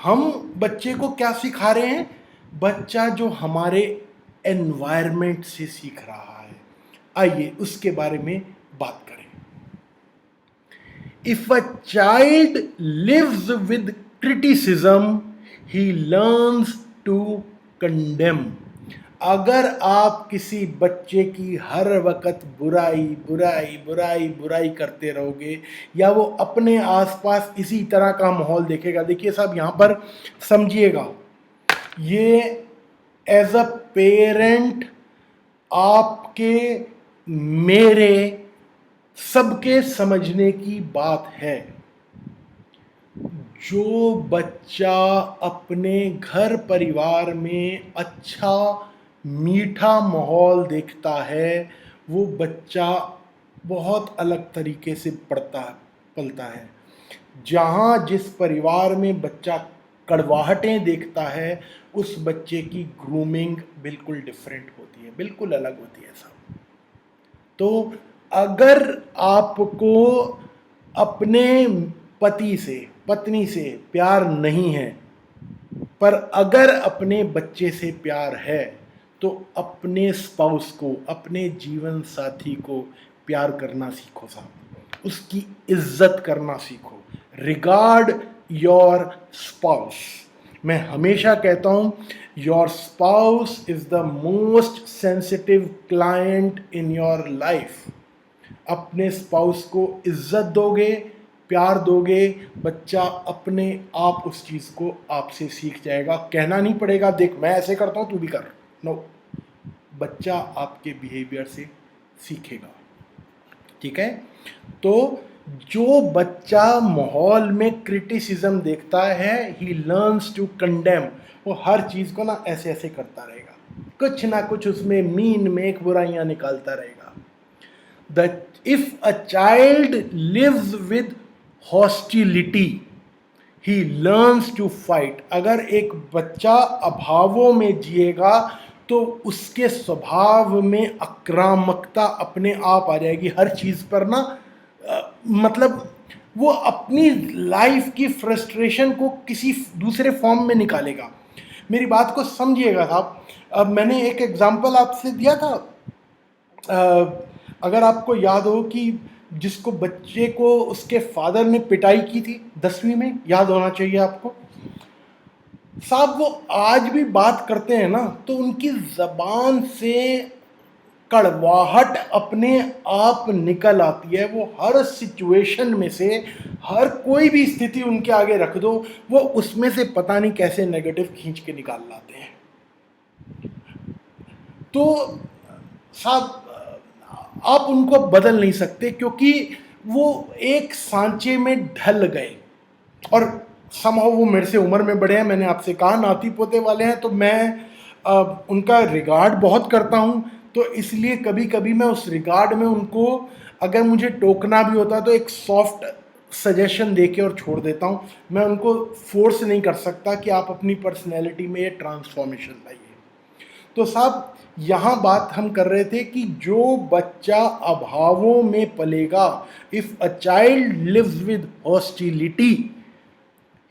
हम बच्चे को क्या सिखा रहे हैं? बच्चा जो हमारे एनवायरनमेंट से सीख रहा है, आइए उसके बारे में बात करें। If a child lives with criticism he learns to condemn. अगर आप किसी बच्चे की हर वक्त बुराई बुराई बुराई बुराई करते रहोगे, या वो अपने आसपास इसी तरह का माहौल देखेगा, देखिए साहब यहाँ पर समझिएगा, ये एज अ पेरेंट आपके, मेरे, सबके समझने की बात है। जो बच्चा अपने घर परिवार में अच्छा मीठा माहौल देखता है, वो बच्चा बहुत अलग तरीके से पलता है। जहाँ जिस परिवार में बच्चा कड़वाहटें देखता है, उस बच्चे की ग्रूमिंग बिल्कुल डिफरेंट होती है, बिल्कुल अलग होती है साहब। तो अगर आपको अपने पति से, पत्नी से प्यार नहीं है, पर अगर अपने बच्चे से प्यार है, तो अपने स्पाउस को, अपने जीवन साथी को प्यार करना सीखो साहब, उसकी इज्जत करना सीखो। Regard your spouse. मैं हमेशा कहता हूं, your spouse is the most sensitive client in your life. अपने स्पाउस को इज्जत दोगे, प्यार दोगे, बच्चा अपने आप उस चीज़ को आपसे सीख जाएगा। कहना नहीं पड़ेगा, देख मैं ऐसे करता हूँ तू भी कर, नो, बच्चा आपके बिहेवियर से सीखेगा। ठीक है, तो जो बच्चा माहौल में क्रिटिसिज्म देखता है, ही लर्न्स टू कंडेम। वो हर चीज़ को ना ऐसे ऐसे करता रहेगा, कुछ ना कुछ उसमें मीन में एक बुराइयां निकालता रहेगा। If a child lives with hostility, he learns to fight. अगर एक बच्चा अभावों में जिएगा, तो उसके स्वभाव में आक्रामकता अपने आप आ जाएगी हर चीज़ पर ना। मतलब वो अपनी लाइफ की फ्रस्ट्रेशन को किसी दूसरे फॉर्म में निकालेगा। मेरी बात को समझिएगा साहब। अब मैंने एक एग्जांपल आपसे दिया था, अगर आपको याद हो कि जिसको बच्चे को उसके फादर ने पिटाई की थी 10वीं में, याद होना चाहिए आपको साहब। वो आज भी बात करते हैं ना तो उनकी जबान से कड़वाहट अपने आप निकल आती है। वो हर सिचुएशन में से, हर कोई भी स्थिति उनके आगे रख दो, वो उसमें से पता नहीं कैसे नेगेटिव खींच के निकाल लाते हैं। तो साहब आप उनको बदल नहीं सकते, क्योंकि वो एक सांचे में ढल गए और समहाउ वो मेरे से उम्र में बड़े हैं। मैंने आपसे कहा नाती पोते वाले हैं, तो मैं उनका रिगार्ड बहुत करता हूँ। तो इसलिए कभी कभी मैं उस रिगार्ड में उनको, अगर मुझे टोकना भी होता है तो एक सॉफ्ट सजेशन दे के और छोड़ देता हूँ। मैं उनको फोर्स नहीं कर सकता कि आप अपनी पर्सनैलिटी में ये ट्रांसफॉर्मेशन लाइए। तो साहब यहाँ बात हम कर रहे थे कि जो बच्चा अभावों में पलेगा, if a child lives with hostility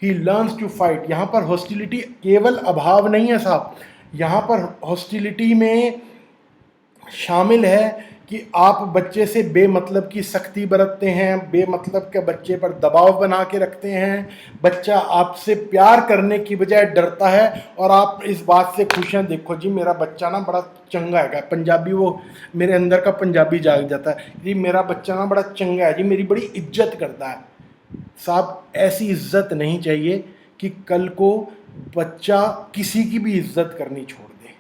he learns to fight. यहाँ पर हॉस्टिलिटी केवल अभाव नहीं है साहब, यहाँ पर हॉस्टिलिटी में शामिल है कि आप बच्चे से बेमतलब की सख्ती बरतते हैं, बेमतलब के बच्चे पर दबाव बना के रखते हैं, बच्चा आपसे प्यार करने की बजाय डरता है और आप इस बात से खुश हैं, देखो जी मेरा बच्चा ना बड़ा चंगा है। पंजाबी, वो मेरे अंदर का पंजाबी जाग जाता है जी, मेरा बच्चा ना बड़ा चंगा है जी, मेरी बड़ी इज्जत करता है। साहब ऐसी इज्जत नहीं चाहिए कि कल को बच्चा किसी की भी इज्जत करनी छोड़ दे।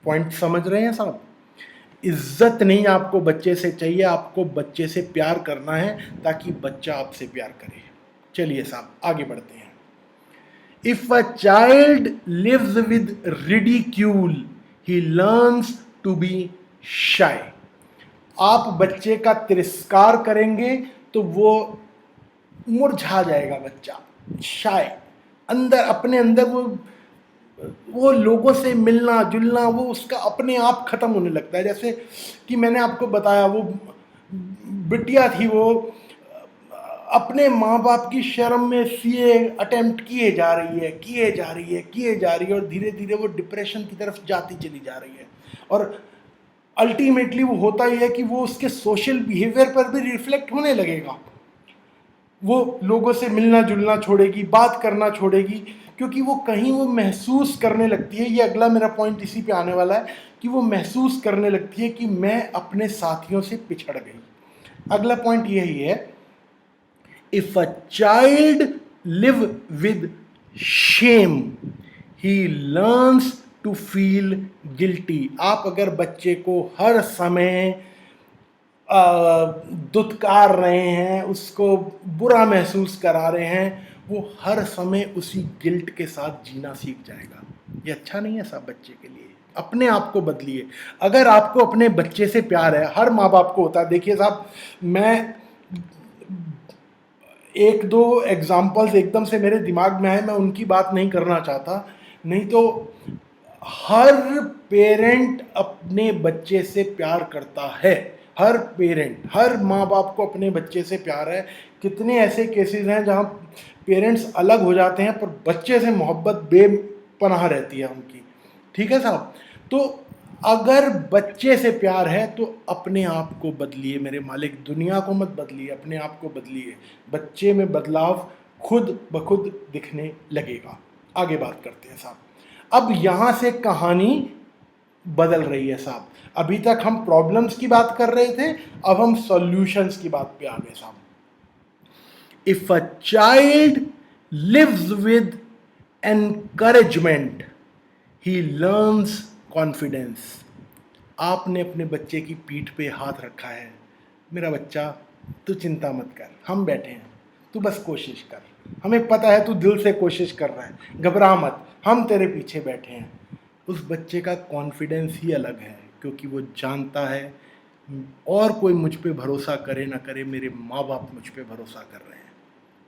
पॉइंट समझ रहे हैं साहब? इज्जत नहीं आपको बच्चे से चाहिए, आपको बच्चे से प्यार करना है ताकि बच्चा आपसे प्यार करे। चलिए साहब आगे बढ़ते हैं। If a child lives with ridicule he learns to be shy. आप बच्चे का तिरस्कार करेंगे तो वो मुरझा जाएगा बच्चा, शाय, अंदर अपने अंदर वो लोगों से मिलना जुलना, वो उसका अपने आप खत्म होने लगता है। जैसे कि मैंने आपको बताया, वो बिटिया थी, वो अपने माँ बाप की शर्म में सीए अटेम्प्ट किए जा रही है और धीरे धीरे वो डिप्रेशन की तरफ जाती चली जा रही है। और अल्टीमेटली वो होता ही है कि वो उसके सोशल बिहेवियर पर भी रिफ्लेक्ट होने लगेगा। वो लोगों से मिलना जुलना छोड़ेगी, बात करना छोड़ेगी, क्योंकि वो कहीं वो महसूस करने लगती है, ये अगला मेरा पॉइंट इसी पे आने वाला है, कि वो महसूस करने लगती है कि मैं अपने साथियों से पिछड़ गई। अगला पॉइंट यही है, if a child live with shame he learns to feel guilty. आप अगर बच्चे को हर समय दुत्कार रहे हैं, उसको बुरा महसूस करा रहे हैं, वो हर समय उसी गिल्ट के साथ जीना सीख जाएगा। ये अच्छा नहीं है साहब बच्चे के लिए। अपने आप को बदलिए। अगर आपको अपने बच्चे से प्यार है, हर माँ बाप को होता है। देखिए साहब, मैं एक दो एग्जाम्पल्स एकदम से मेरे दिमाग में आए, मैं उनकी बात नहीं करना चाहता, नहीं तो हर पेरेंट अपने बच्चे से प्यार करता है। हर पेरेंट, हर माँ बाप को अपने बच्चे से प्यार है। कितने ऐसे केसेस हैं जहाँ पेरेंट्स अलग हो जाते हैं पर बच्चे से मोहब्बत बेपनाह रहती है उनकी। ठीक है साहब? तो अगर बच्चे से प्यार है तो अपने आप को बदलिए मेरे मालिक, दुनिया को मत बदलिए, अपने आप को बदलिए। बच्चे में बदलाव खुद ब खुद दिखने लगेगा। आगे बात करते हैं साहब। अब यहाँ से कहानी बदल रही है साहब। अभी तक हम प्रॉब्लम्स की बात कर रहे थे, अब हम सॉल्यूशंस की बात पे आ गए साहब। If a child lives with encouragement he learns confidence. आपने अपने बच्चे की पीठ पे हाथ रखा है, मेरा बच्चा तू चिंता मत कर, हम बैठे हैं, तू बस कोशिश कर, हमें पता है तू दिल से कोशिश कर रहा है, घबरा मत, हम तेरे पीछे बैठे हैं। उस बच्चे का कॉन्फिडेंस ही अलग है, क्योंकि वो जानता है और कोई मुझ पे भरोसा करे ना करे, मेरे माँ बाप मुझ पे भरोसा कर रहे हैं।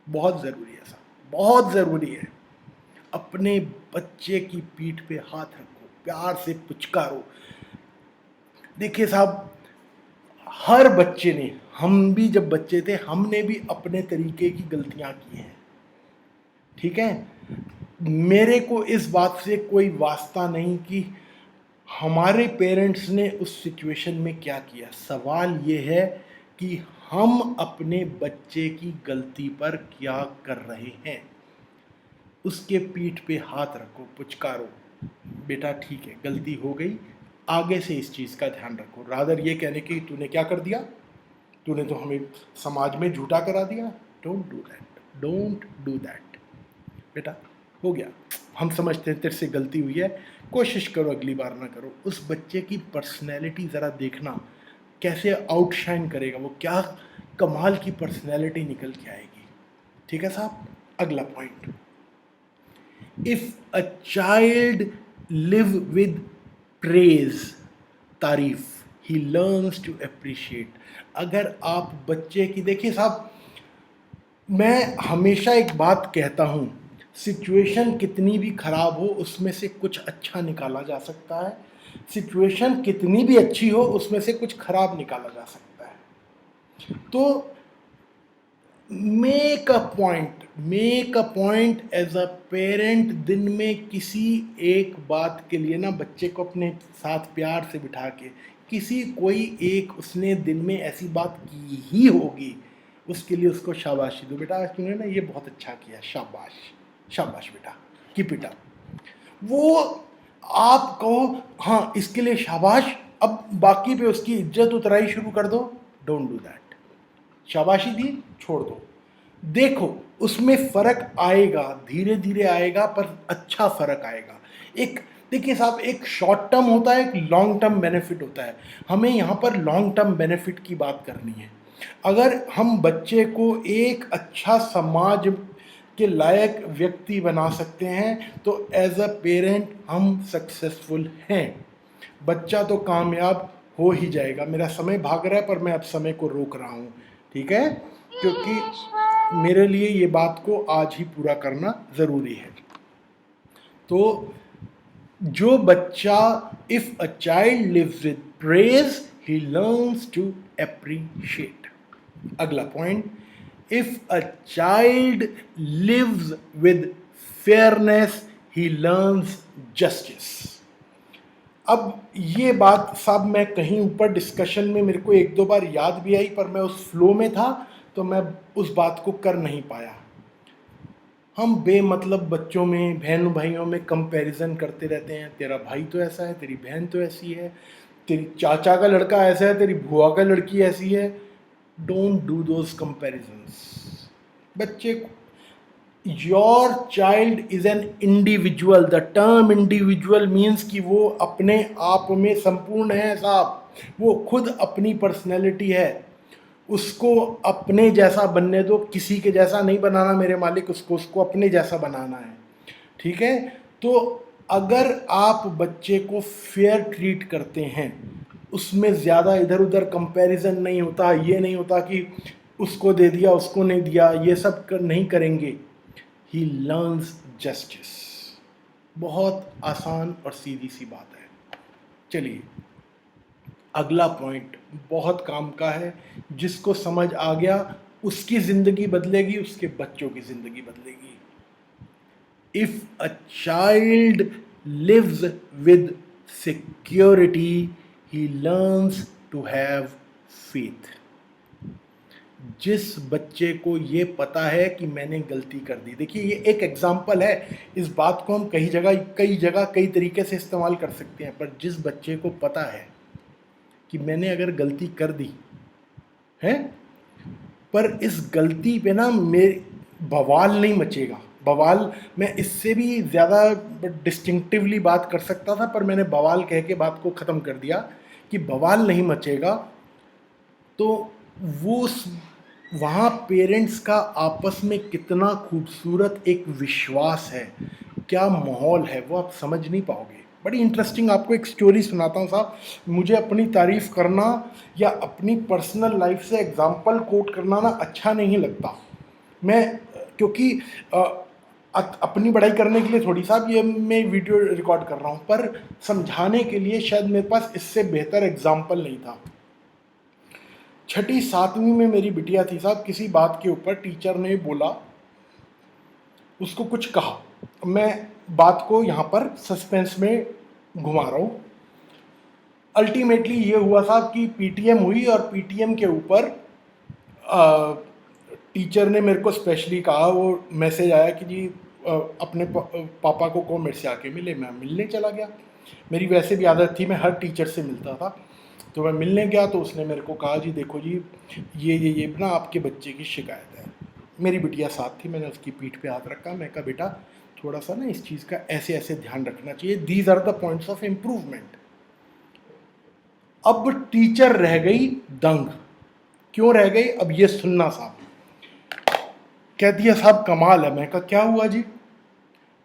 बहुत ज़रूरी है साहब, बहुत ज़रूरी है। अपने बच्चे की पीठ पे हाथ रखो, प्यार से पुचकारो। देखिए साहब, हर बच्चे ने, हम भी जब बच्चे थे हमने भी अपने तरीके की गलतियां की हैं। ठीक है? मेरे को इस बात से कोई वास्ता नहीं कि हमारे पेरेंट्स ने उस सिचुएशन में क्या किया। सवाल ये है कि हम अपने बच्चे की गलती पर क्या कर रहे हैं। उसके पीठ पे हाथ रखो, पुचकारो, बेटा ठीक है गलती हो गई, आगे से इस चीज़ का ध्यान रखो, रादर ये कहने की तूने क्या कर दिया, तूने तो हमें समाज में झूठा करा दिया। Don't do that, don't do that. बेटा हो गया, हम समझते हैं तेरे से गलती हुई है, कोशिश करो अगली बार ना करो। उस बच्चे की पर्सनैलिटी ज़रा देखना कैसे आउटशाइन करेगा, वो क्या कमाल की पर्सनैलिटी निकल के आएगी। ठीक है साहब। अगला point, if a child live with praise, तारीफ, ही लर्न्स टू अप्रिशिएट। अगर आप बच्चे की, देखिए साहब, मैं हमेशा एक बात कहता हूँ, सिचुएशन कितनी भी खराब हो उसमें से कुछ अच्छा निकाला जा सकता है, सिचुएशन कितनी भी अच्छी हो उसमें से कुछ खराब निकाला जा सकता है। तो make a point as a parent, दिन में किसी एक बात के लिए ना बच्चे को अपने साथ प्यार से बिठा के, किसी कोई एक उसने दिन में ऐसी बात की ही होगी, उसके लिए उसको शाबाशी दो। बेटा आज तुमने ना ये बहुत अच्छा किया, शाबाश, शाबाश बेटा, कीप इट अप। वो आप कहो हाँ इसके लिए शाबाश, अब बाकी पे उसकी इज्जत उतराई शुरू कर दो। Don't do that. शाबाशी दी, छोड़ दो, देखो उसमें फर्क आएगा, धीरे धीरे आएगा पर अच्छा फर्क आएगा। एक देखिए साहब, एक शॉर्ट टर्म होता है, एक लॉन्ग टर्म बेनिफिट होता है। हमें यहाँ पर लॉन्ग टर्म बेनिफिट की बात करनी है। अगर हम बच्चे को एक अच्छा समाज के लायक व्यक्ति बना सकते हैं तो एज अ पेरेंट हम सक्सेसफुल हैं, बच्चा तो कामयाब हो ही जाएगा। मेरा समय भाग रहा है पर मैं अब समय को रोक रहा हूँ, ठीक है, क्योंकि मेरे लिए ये बात को आज ही पूरा करना ज़रूरी है। तो जो बच्चा, if a child lives with praise he learns to appreciate. अगला point, if a child lives with fairness he learns justice. अब ये बात साहब मैं कहीं ऊपर डिस्कशन में मेरे को एक दो बार याद भी आई पर मैं उस फ्लो में था तो मैं उस बात को कर नहीं पाया। हम बेमतलब बच्चों में, बहन भाइयों में कंपैरिजन करते रहते हैं, तेरा भाई तो ऐसा है, तेरी बहन तो ऐसी है, तेरी चाचा का लड़का ऐसा है, तेरी बुआ का लड़की ऐसी है। Don't do those comparisons. बच्चे को, your child is an individual. The term individual means कि वो अपने आप में संपूर्ण है साहब, वो खुद अपनी पर्सनैलिटी है, उसको अपने जैसा बनने दो, किसी के जैसा नहीं बनाना मेरे मालिक, उसको अपने जैसा बनाना है। ठीक है। तो अगर आप बच्चे को फेयर ट्रीट करते हैं, उसमें ज़्यादा इधर उधर कंपैरिजन नहीं होता, ये नहीं होता कि उसको दे दिया उसको नहीं दिया, ये सब नहीं करेंगे, ही लर्न्स जस्टिस। बहुत आसान और सीधी सी बात है। चलिए अगला पॉइंट बहुत काम का है, जिसको समझ आ गया उसकी ज़िंदगी बदलेगी, उसके बच्चों की ज़िंदगी बदलेगी। If a child lives with security he learns to have faith. जिस बच्चे को ये पता है कि मैंने गलती कर दी, देखिए ये एक एग्जाम्पल है, इस बात को हम कई जगह कई तरीके से इस्तेमाल कर सकते हैं, पर जिस बच्चे को पता है कि मैंने अगर गलती कर दी है, पर इस गलती पे ना मेरे बवाल नहीं मचेगा, बवाल मैं इससे भी ज़्यादा डिस्टिंक्टिवली बात कर सकता था पर मैंने बवाल कह के बात को ख़त्म कर दिया कि बवाल नहीं मचेगा। तो वो वहाँ पेरेंट्स का आपस में कितना खूबसूरत एक विश्वास है, क्या माहौल है, वो आप समझ नहीं पाओगे। बड़ी इंटरेस्टिंग आपको एक स्टोरी सुनाता हूँ साहब। मुझे अपनी तारीफ़ करना या अपनी पर्सनल लाइफ से एग्जाम्पल कोट करना ना अच्छा नहीं लगता, मैं क्योंकि अपनी बड़ाई करने के लिए थोड़ी साहब ये मैं वीडियो रिकॉर्ड कर रहा हूँ, पर समझाने के लिए शायद मेरे पास इससे बेहतर एग्जाम्पल नहीं था। छठी सातवीं में मेरी बिटिया थी साहब, किसी बात के ऊपर टीचर ने बोला, उसको कुछ कहा, मैं बात को यहाँ पर सस्पेंस में घुमा रहा हूँ। अल्टीमेटली ये हुआ साहब कि पीटीएम हुई और पीटीएम के ऊपर टीचर ने मेरे को स्पेशली कहा, वो मैसेज आया कि जी अपने पापा को मेरे से आके मिले। मैं मिलने चला गया। मेरी वैसे भी आदत थी, मैं हर टीचर से मिलता था। तो मैं मिलने गया तो उसने मेरे को कहा, जी देखो जी ये ना आपके बच्चे की शिकायत है। मेरी बिटिया साथ थी, मैंने उसकी पीठ पे हाथ रखा। मैं कहा बेटा थोड़ा सा ना इस चीज़ का ऐसे ऐसे ध्यान रखना चाहिए, these are the points of improvement. अब टीचर रह गई दंग। क्यों रह गई, अब ये सुनना साहब। कहती है साहब कमाल है। मैं कहा क्या हुआ जी।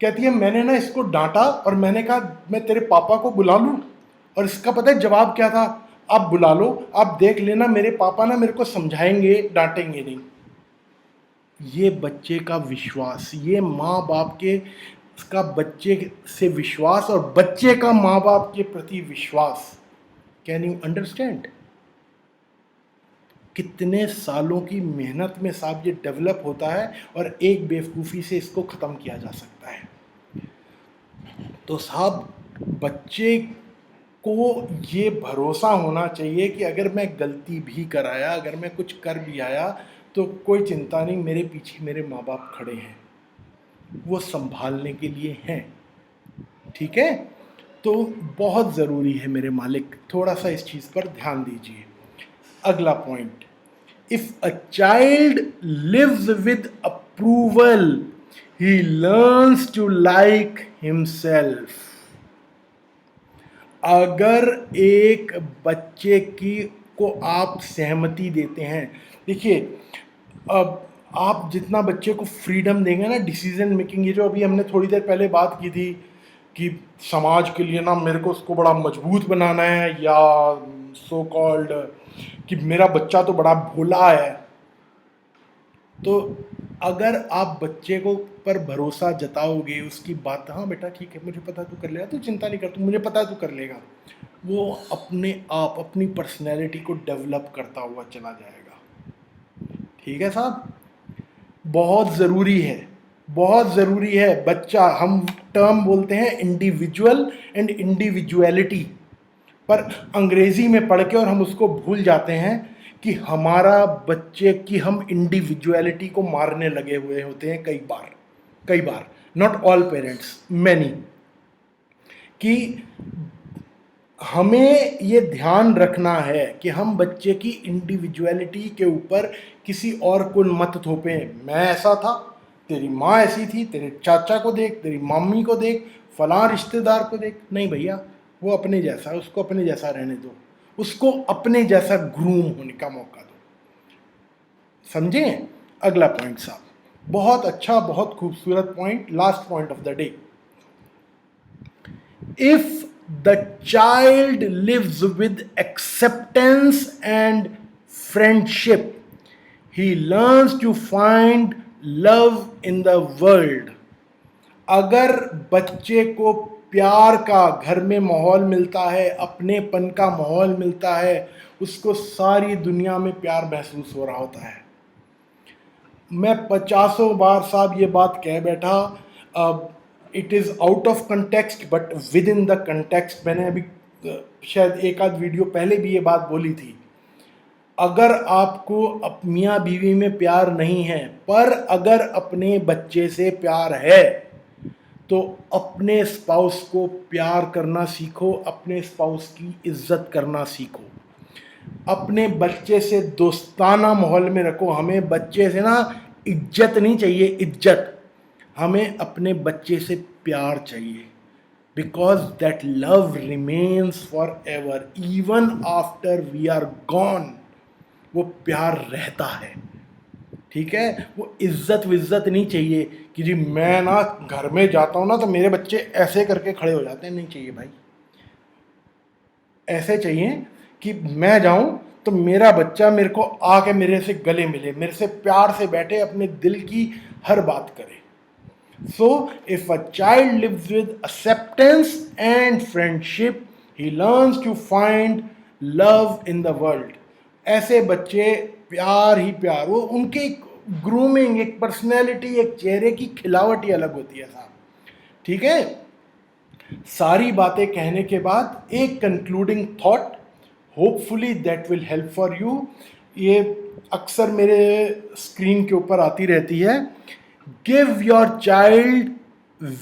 कहती है मैंने ना इसको डांटा और मैंने कहा मैं तेरे पापा को बुला लूं, और इसका पता है जवाब क्या था, आप बुला लो, आप देख लेना, मेरे पापा ना मेरे को समझाएंगे, डांटेंगे नहीं। ये बच्चे का विश्वास, ये माँ बाप के का बच्चे से विश्वास और बच्चे का माँ बाप के प्रति विश्वास। Can you understand? कितने सालों की मेहनत में साहब ये डेवलप होता है और एक बेवकूफ़ी से इसको ख़त्म किया जा सकता है। तो साहब बच्चे को ये भरोसा होना चाहिए कि अगर मैं गलती भी कराया, अगर मैं कुछ कर भी आया तो कोई चिंता नहीं, मेरे पीछे मेरे माँ बाप खड़े हैं, वो संभालने के लिए हैं। ठीक है, तो बहुत ज़रूरी है मेरे मालिक, थोड़ा सा इस चीज़ पर ध्यान दीजिए। अगला point, if a child lives with approval he learns to like himself. अगर एक बच्चे की को आप सहमति देते हैं, देखिए अब आप जितना बच्चे को फ्रीडम देंगे ना डिसीजन मेकिंग, ये जो अभी हमने थोड़ी देर पहले बात की थी कि समाज के लिए ना मेरे को उसको बड़ा मजबूत बनाना है, या सो कॉल्ड कि मेरा बच्चा तो बड़ा भोला है, तो अगर आप बच्चे को पर भरोसा जताओगे, उसकी बात, हाँ बेटा ठीक है मुझे पता है तू कर लेगा, तू चिंता नहीं कर, तू मुझे पता है तू कर लेगा, वो अपने आप अपनी पर्सनैलिटी को डेवलप करता हुआ चला जाएगा। ठीक है साहब, बहुत ज़रूरी है, बहुत ज़रूरी है। बच्चा, हम टर्म बोलते हैं इंडिविजुअल एंड इंडिविजुअलिटी, पर अंग्रेज़ी में पढ़ के और हम उसको भूल जाते हैं कि हमारा बच्चे की हम इंडिविजुअलिटी को मारने लगे हुए होते हैं कई बार, नॉट ऑल पेरेंट्स, मैनी, कि हमें ये ध्यान रखना है कि हम बच्चे की इंडिविजुअलिटी के ऊपर किसी और को मत थोपें। मैं ऐसा था, तेरी माँ ऐसी थी, तेरे चाचा को देख, तेरी मम्मी को देख, फलां रिश्तेदार को देख। नहीं भैया, वो अपने जैसा है, उसको अपने जैसा रहने दो, उसको अपने जैसा ग्रूम होने का मौका दो। समझें? अगला पॉइंट साहब, बहुत अच्छा, बहुत खूबसूरत point, last point of the day. If the child lives with acceptance and friendship, he learns to find love in the world। अगर बच्चे को प्यार का घर में माहौल मिलता है, अपनेपन का माहौल मिलता है, उसको सारी दुनिया में प्यार महसूस हो रहा होता है। मैं 50 बार साहब ये बात कह बैठा, it is out of context but with in the context. मैंने अभी शायद एक आध वीडियो पहले भी ये बात बोली थी। अगर आपको मियाँ बीवी में प्यार नहीं है, पर अगर अपने बच्चे से प्यार है, तो अपने स्पाउस को प्यार करना सीखो, अपने स्पाउस की इज्जत करना सीखो, अपने बच्चे से दोस्ताना माहौल में रखो। हमें बच्चे से ना इज्जत नहीं चाहिए, इज्जत, हमें अपने बच्चे से प्यार चाहिए, because that love remains forever, even after we are gone, वो प्यार रहता है। ठीक है, वो इज्जत विज्जत नहीं चाहिए कि जी मैं ना घर में जाता हूँ ना तो मेरे बच्चे ऐसे करके खड़े हो जाते हैं, नहीं चाहिए भाई। ऐसे चाहिए कि मैं जाऊं तो मेरा बच्चा मेरे को आके मेरे से गले मिले, मेरे से प्यार से बैठे, अपने दिल की हर बात करे। So, if a child lives with acceptance and friendship, he learns to find love in the world। ऐसे बच्चे प्यार ही प्यार, वो उनके ग्रूमिंग, एक पर्सनैलिटी, एक चेहरे की खिलावट ही अलग होती है साहब। ठीक है। सारी बातें कहने के बाद एक concluding thought, hopefully that will help for you. ये अक्सर मेरे स्क्रीन के ऊपर आती रहती है। Give your child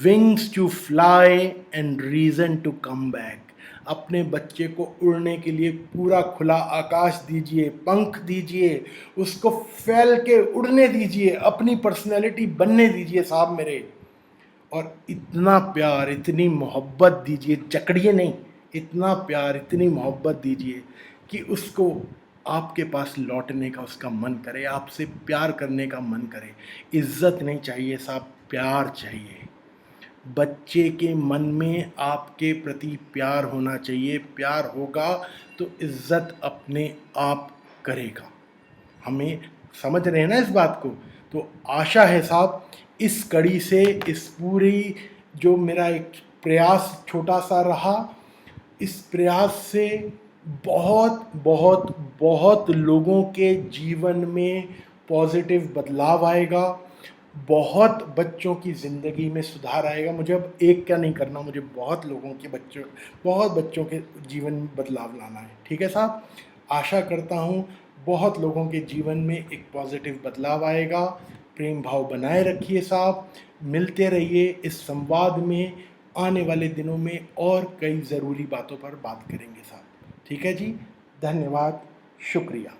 wings to fly and reason to come back. अपने बच्चे को उड़ने के लिए पूरा खुला आकाश दीजिए, पंख दीजिए, उसको फैल के उड़ने दीजिए, अपनी पर्सनैलिटी बनने दीजिए साहब मेरे। और इतना प्यार, इतनी मोहब्बत दीजिए, जकड़िए नहीं, इतना प्यार, इतनी मोहब्बत दीजिए कि उसको आपके पास लौटने का उसका मन करे, आपसे प्यार करने का मन करे। इज्जत नहीं चाहिए साहब, प्यार चाहिए। बच्चे के मन में आपके प्रति प्यार होना चाहिए। प्यार होगा तो इज्जत अपने आप करेगा। हमें समझ रहे हैं ना इस बात को। तो आशा है साहब इस कड़ी से, इस पूरी जो मेरा एक प्रयास छोटा सा रहा, इस प्रयास से बहुत बहुत बहुत लोगों के जीवन में पॉजिटिव बदलाव आएगा, बहुत बच्चों की ज़िंदगी में सुधार आएगा। मुझे अब एक क्या नहीं करना, मुझे बहुत लोगों के बहुत बच्चों के जीवन में बदलाव लाना है। ठीक है साहब, आशा करता हूँ बहुत लोगों के जीवन में एक पॉजिटिव बदलाव आएगा। प्रेम भाव बनाए रखिए साहब, मिलते रहिए इस संवाद में। आने वाले दिनों में और कई ज़रूरी बातों पर बात करेंगे साहब। ठीक है जी, धन्यवाद, शुक्रिया।